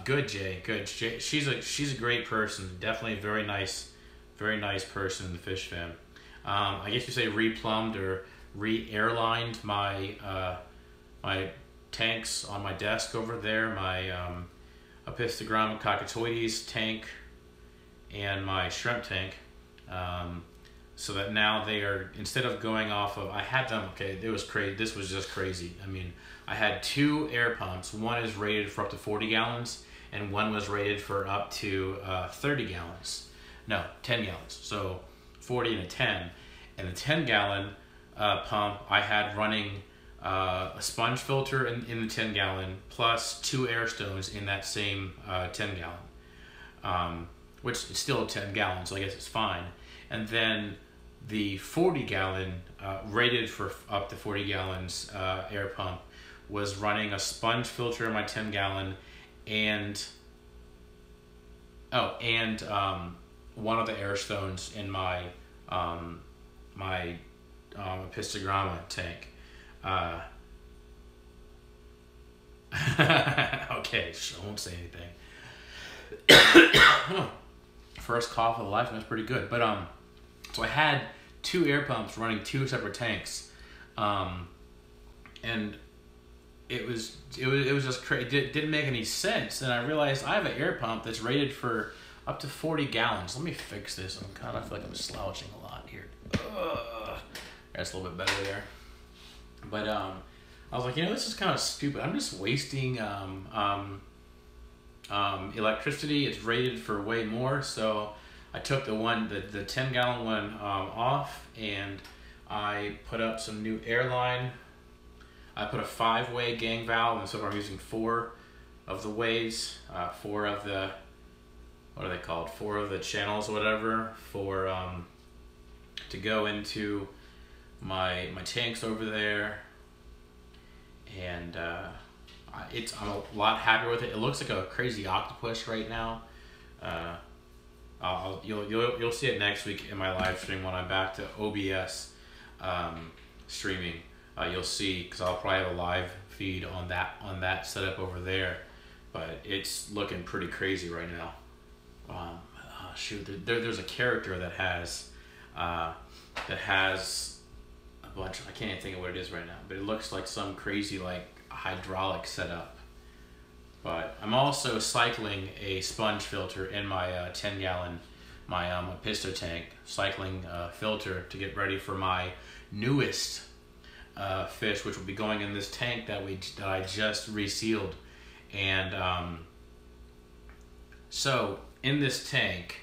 B: good Jay. She's a great person. Definitely a very nice person in the fish fam. I guess you say replumbed or re-airlined my, my tanks on my desk over there, my Apistogramma cockatoides tank and my shrimp tank, so that now they are, instead of going off of, I had them, okay, it was crazy, this was just crazy. I mean, I had 2 air pumps. One is rated for up to 40 gallons and one was rated for up to 30 gallons. No, 10 gallons. So 40 and a 10. And the 10 gallon pump I had running a sponge filter in the 10 gallon plus 2 air stones in that same 10 gallon, which is still 10 gallons, so I guess it's fine. And then the 40 gallon rated for up to 40 gallons air pump was running a sponge filter in my 10 gallon and one of the air stones in my my Apistogramma tank. Okay, so I won't say anything. First cough of life, and that's pretty good. But so I had 2 air pumps running 2 separate tanks, and it was just crazy. It didn't make any sense. And I realized I have an air pump that's rated for up to 40 gallons. Let me fix this. I feel like I'm slouching a lot here. That's a little bit better there. But I was like, this is kind of stupid. I'm just wasting electricity. It's rated for way more. So I took the 10 gallon one off, and I put up some new airline. I put a 5-way gang valve instead of I'm using 4 of the ways, 4 of the, what are they called? 4 of the channels or whatever for to go into my tanks over there. And I'm a lot happier with it. It looks like a crazy octopus right now. You'll see it next week in my live stream when I'm back to OBS streaming. You'll see, because I'll probably have a live feed on that setup over there. But it's looking pretty crazy right now. Shoot, there's a character that has a bunch. I can't even think of what it is right now, but it looks like some crazy like hydraulic setup. But I'm also cycling a sponge filter in my 10 gallon, my Apisto tank, cycling filter to get ready for my newest fish, which will be going in this tank that I just resealed. And so in this tank,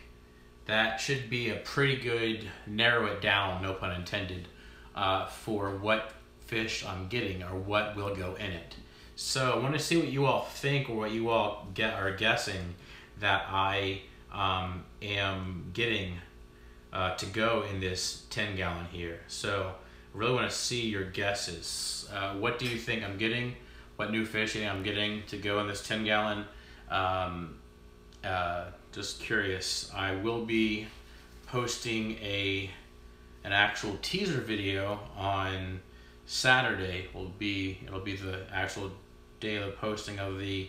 B: that should be a pretty good narrow it down, no pun intended, for what
A: fish I'm getting or what will go in it. So I want to see what you all think or what you all are guessing that I am getting to go in this 10 gallon here. So I really want to see your guesses. What do you think I'm getting? What new fish I'm getting to go in this 10 gallon? Just curious. I will be posting an actual teaser video on Saturday. It'll be the actual day of the posting of the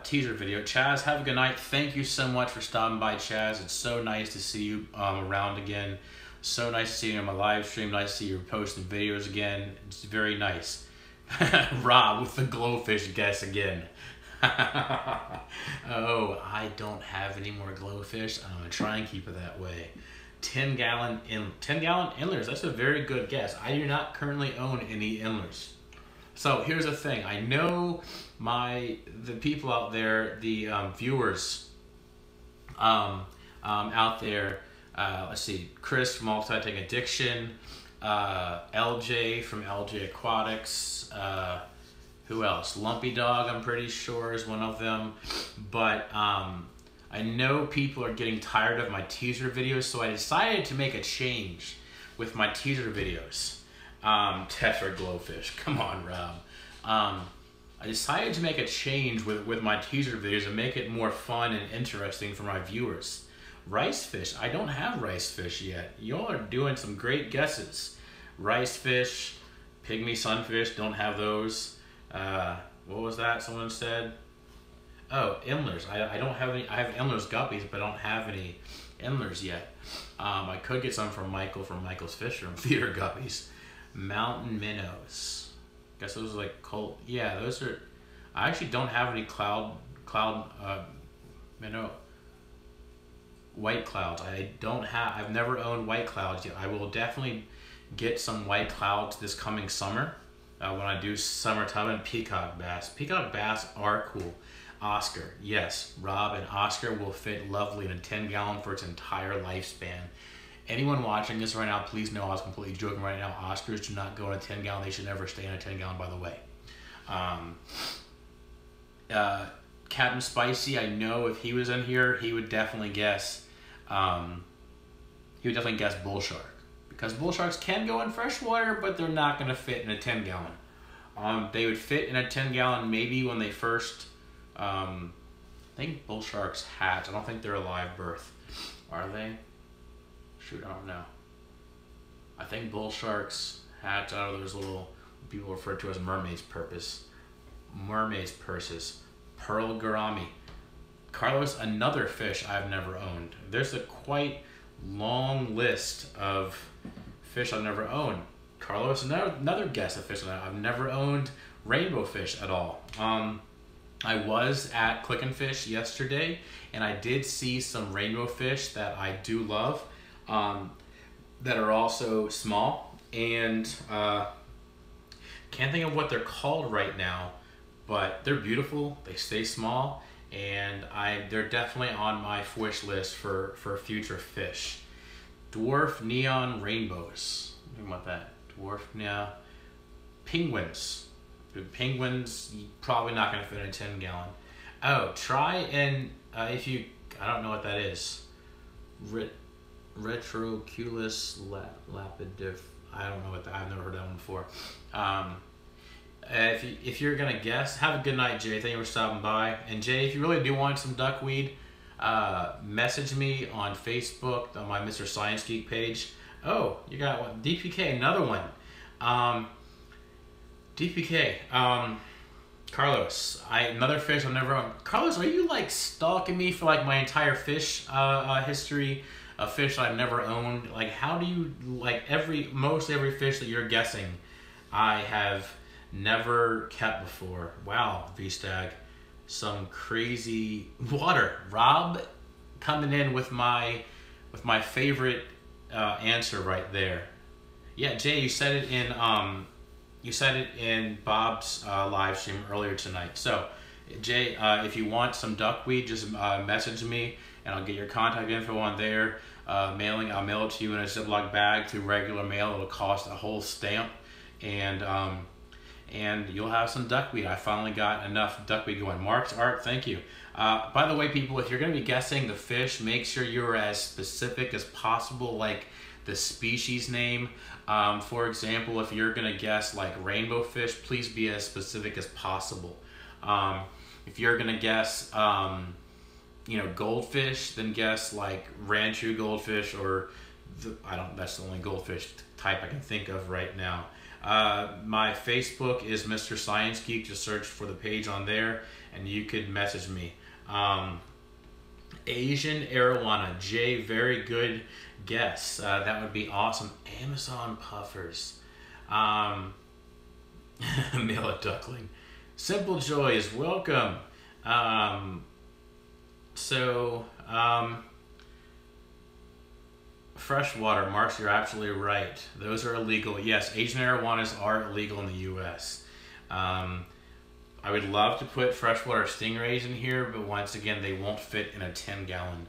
A: teaser video. Chaz, have a good night. Thank you so much for stopping by, Chaz. It's so nice to see you around again. So nice to see you on my live stream. Nice to see you posting videos again. It's very nice. Rob with the glowfish guess again. Oh, I don't have any more glowfish. I'm gonna try and keep it that way. 10 gallon endlers. That's a very good guess. I do not currently own any endlers. So here's the thing. I know the people out there, the viewers out there. Let's see, Chris from Multiting Addiction, LJ from LJ Aquatics. Who else? Lumpy Dog, I'm pretty sure, is one of them. But I know people are getting tired of my teaser videos, so I decided to make a change with my teaser videos. Tetra glowfish, come on, Rob. I decided to make a change with my teaser videos and make it more fun and interesting for my viewers. Rice fish, I don't have rice fish yet. Y'all are doing some great guesses. Rice fish, pygmy sunfish, don't have those. What was that someone said? Oh, endlers. I don't have any. I have endlers guppies, but I don't have any endlers yet. I could get some from Michael from Michael's Fish Room, feeder guppies. Mountain minnows. Guess those are like cold. Yeah, those are. I actually don't have any cloud minnow. White clouds. I've never owned white clouds yet. I will definitely get some white clouds this coming summer when I do summertime. And peacock bass. Peacock bass are cool. Oscar, yes, Rob and Oscar will fit lovely in a 10 gallon for its entire lifespan. Anyone watching this right now, please know I was completely joking right now. Oscars do not go in a 10 gallon. They should never stay in a 10 gallon, by the way. Captain Spicy, I know if he was in here, he would definitely guess, bull shark. Because bull sharks can go in freshwater, but they're not going to fit in a 10 gallon. They would fit in a 10 gallon maybe when they first, I think bull sharks hatch. I don't think they're a live birth. Are they? Shoot, I don't know. I think bull sharks hatch out of those little, people refer to as mermaid's purses. Pearl gourami. Carlos, another fish I've never owned. There's a quite long list of fish I've never owned. Carlos, another guess of fish I've never owned. Rainbow fish at all. I was at Click and Fish yesterday, and I did see some rainbow fish that I do love, that are also small, and can't think of what they're called right now, but they're beautiful. They stay small, and they're definitely on my wish list for future fish. Dwarf neon rainbows. Think about that. Dwarf neon penguins. Penguins, probably not going to fit in a 10 gallon. Oh, try and, I don't know what that is. Retroculus lapidif. I don't know what that, I've never heard that one before. If you're going to guess, have a good night, Jay. Thank you for stopping by. And Jay, if you really do want some duckweed, message me on Facebook on my MrScienceGeek page. Oh, you got one. DPK, another one. DPK, Carlos, another fish I've never owned. Carlos, are you like stalking me for like my entire fish history of fish I've never owned? Like, how do you, like most every fish that you're guessing I have never kept before? Wow, V-Stag, some crazy water. Rob coming in with my favorite answer right there. Yeah, Jay, you said it in Bob's live stream earlier tonight. So, Jay, if you want some duckweed, just message me, and I'll get your contact info on there. I'll mail it to you in a Ziploc bag through regular mail. It'll cost a whole stamp, and you'll have some duckweed. I finally got enough duckweed going. Mark's Art, thank you. By the way, people, if you're going to be guessing the fish, make sure you're as specific as possible, like the species name. For example, if you're going to guess like rainbow fish, please be as specific as possible. If you're going to guess, goldfish, then guess like Ranchu goldfish, or that's the only goldfish type I can think of right now. My Facebook is MrScienceGeek. Just search for the page on there and you could message me. Asian arowana, Jay, very good guess. That would be awesome. Amazon puffers. Male duckling. Simple Joys, welcome. Freshwater, Marks, you're absolutely right. Those are illegal. Yes, Asian arowanas are illegal in the U.S. I would love to put freshwater stingrays in here, but once again, they won't fit in a 10-gallon.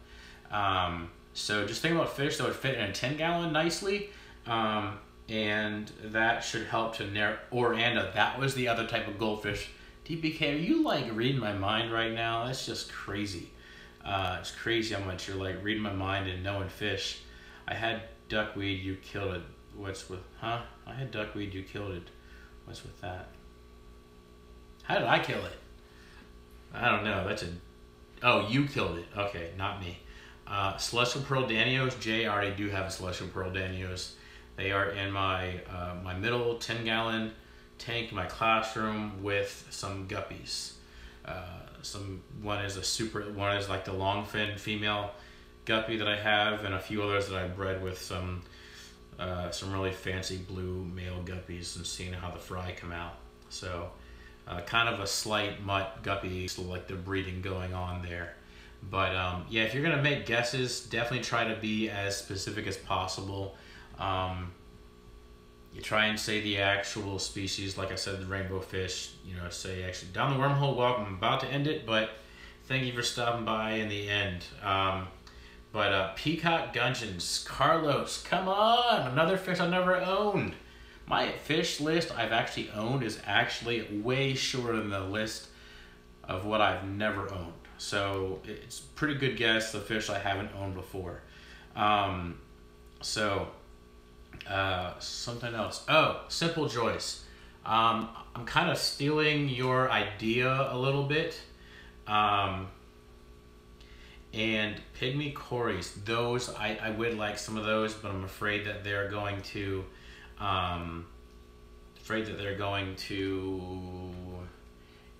A: So just think about fish that would fit in a 10-gallon nicely, and that should help to narrow. Oranda, that was the other type of goldfish. DPK, are you like reading my mind right now? That's just crazy. It's crazy how much you're like reading my mind and knowing fish. I had duckweed, you killed it. What's with, huh? I had duckweed, you killed it. What's with that? How did I kill it? I don't know. Oh, you killed it. Okay, not me. Celestial Pearl Danios. Jay, I already do have a Celestial Pearl Danios. They are in my my middle 10-gallon tank in my classroom with some guppies. One is like the longfin female guppy that I have, and a few others that I bred with some really fancy blue male guppies, and seeing how the fry come out. So kind of a slight mutt guppy, so like the breeding going on there. But yeah, if you're gonna make guesses, definitely try to be as specific as possible. You try and say the actual species, like I said, the rainbow fish, say actually down the wormhole. Welcome. I'm about to end it, but thank you for stopping by in the end. Peacock Gudgeons, Carlos, come on, another fish I've never owned. My fish list I've actually owned is actually way shorter than the list of what I've never owned. So it's a pretty good guess, the fish I haven't owned before. Something else. Oh, Simple Joyce. I'm kind of stealing your idea a little bit. And pygmy cories, those I would like some of those, but I'm afraid that they're going to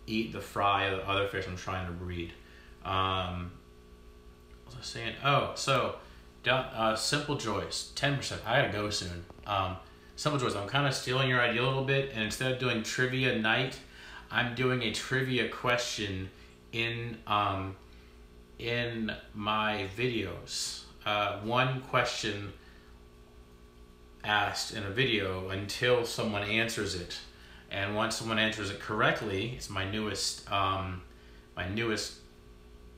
A: eat the fry of the other fish I'm trying to breed. What was I saying? Oh, so Simple Joyce, 10%. I gotta go soon. Simple Joyce, I'm kind of stealing your idea a little bit, and instead of doing trivia night, I'm doing a trivia question in my videos. One question asked in a video until someone answers it, and once someone answers it correctly, it's my newest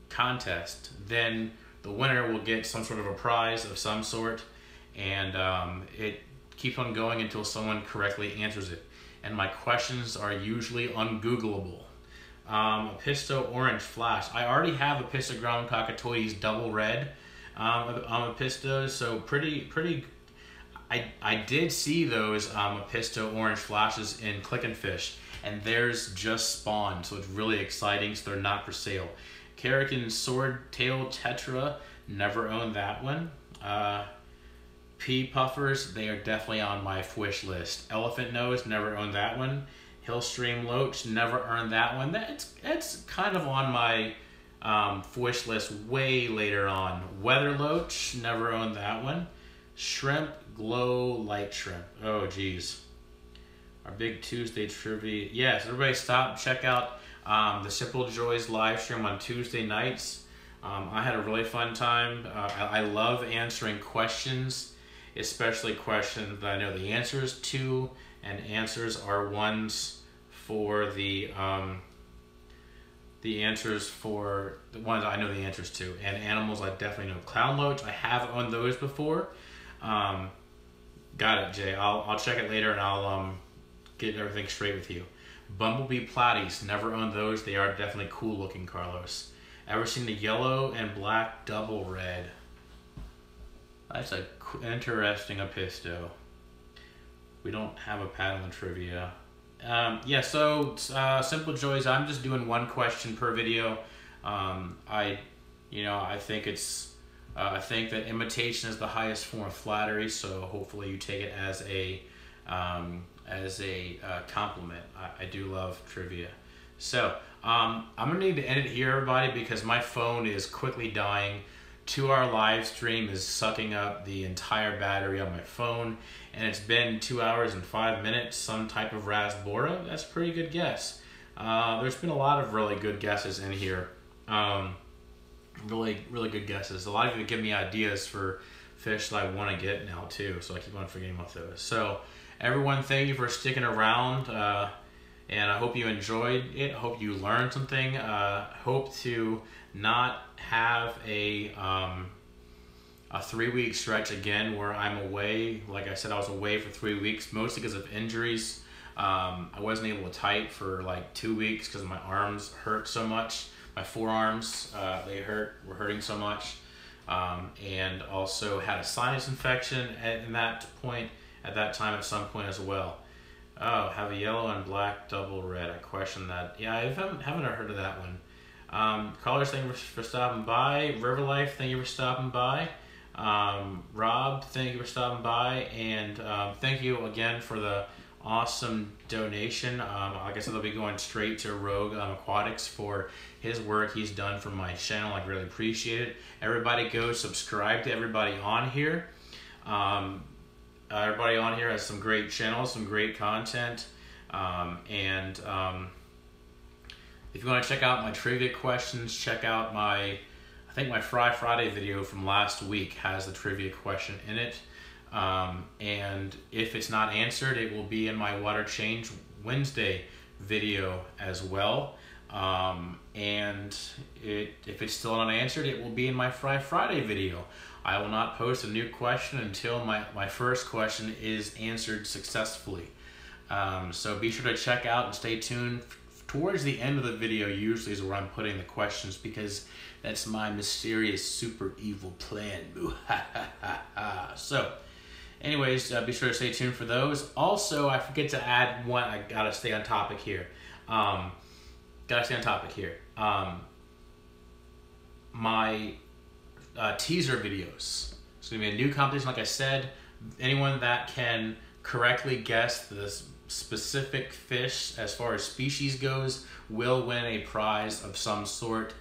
A: contest, then the winner will get some sort of a prize of some sort, and it keeps on going until someone correctly answers it. And my questions are usually ungoogleable. Apisto Orange Flash. I already have Apistogram cockatoides double red Apistos, so pretty. I did see those Apisto Orange Flashes in Click and Fish, and theirs just spawned, so it's really exciting. So they're not for sale. Karakin Swordtail Tetra, never owned that one. Pea Puffers, they are definitely on my wish list. Elephant Nose, never owned that one. Hillstream Loach, never earned that one. That's kind of on my wish list way later on. Weather Loach, never owned that one. Shrimp Glow Light Shrimp. Oh geez. Our big Tuesday trivia. Yes, everybody stop, check out the Simple Joys live stream on Tuesday nights. I had a really fun time. I love answering questions, especially questions that I know the answers to, and answers are ones for the answers for the ones I know the answers to, and animals I definitely know. Clown Loach, I have owned those before. Got it, Jay. I'll check it later, and I'll get everything straight with you. Bumblebee platies, never owned those. They are definitely cool looking, Carlos. Ever seen the yellow and black double red? That's a interesting episto. We don't have a paddling trivia. Yeah, so Simple Joys, I'm just doing one question per video. I think I think that imitation is the highest form of flattery, so hopefully you take it as a compliment. I do love trivia. So I'm gonna need to end it here, everybody, because my phone is quickly dying. 2-hour live stream is sucking up the entire battery on my phone, and it's been 2 hours and 5 minutes. Some type of Rasbora. That's a pretty good guess. There's been a lot of really good guesses in here. Really good guesses. A lot of you give me ideas for fish that I want to get now too, so I keep on forgetting about those. So everyone, thank you for sticking around, and I hope you enjoyed it. I hope you learned something. Hope to not have a 3-week stretch again where I'm away. Like I said, I was away for 3 weeks, mostly because of injuries. I wasn't able to type for like 2 weeks because my arms hurt so much. My forearms, were hurting so much. And also had a sinus infection at that time at some point as well. Oh, have a yellow and black double red. I question that. Yeah, I haven't heard of that one. Callers, thank you for stopping by. River Life, thank you for stopping by. Rob, thank you for stopping by. And thank you again for the awesome donation. Like I said, they'll be going straight to Rogue Aquatics for his work he's done for my channel. I really appreciate it. Everybody go subscribe to everybody on here. Everybody on here has some great channels, some great content. If you want to check out my trivia questions, check out I think my Fry Friday video from last week has the trivia question in it. And if it's not answered, it will be in my Water Change Wednesday video as well. And if it's still unanswered, it will be in my Fry Friday video. I will not post a new question until my first question is answered successfully. So be sure to check out and stay tuned. Towards the end of the video usually is where I'm putting the questions, because that's my mysterious super evil plan. So anyways, be sure to stay tuned for those. Also, I forget to add one. I gotta stay on topic here. My teaser videos. It's gonna be a new competition. Like I said, anyone that can correctly guess the specific fish as far as species goes will win a prize of some sort.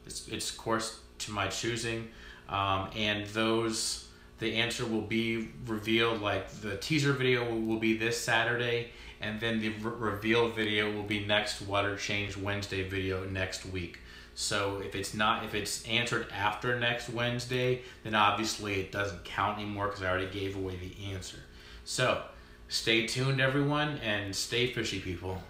A: It's of course to my choosing, and the answer will be revealed. Like the teaser video will be this Saturday, and then the reveal video will be next Water Change Wednesday video next week. So if it's answered after next Wednesday, then obviously it doesn't count anymore because I already gave away the answer. So stay tuned, everyone, and stay fishy, people.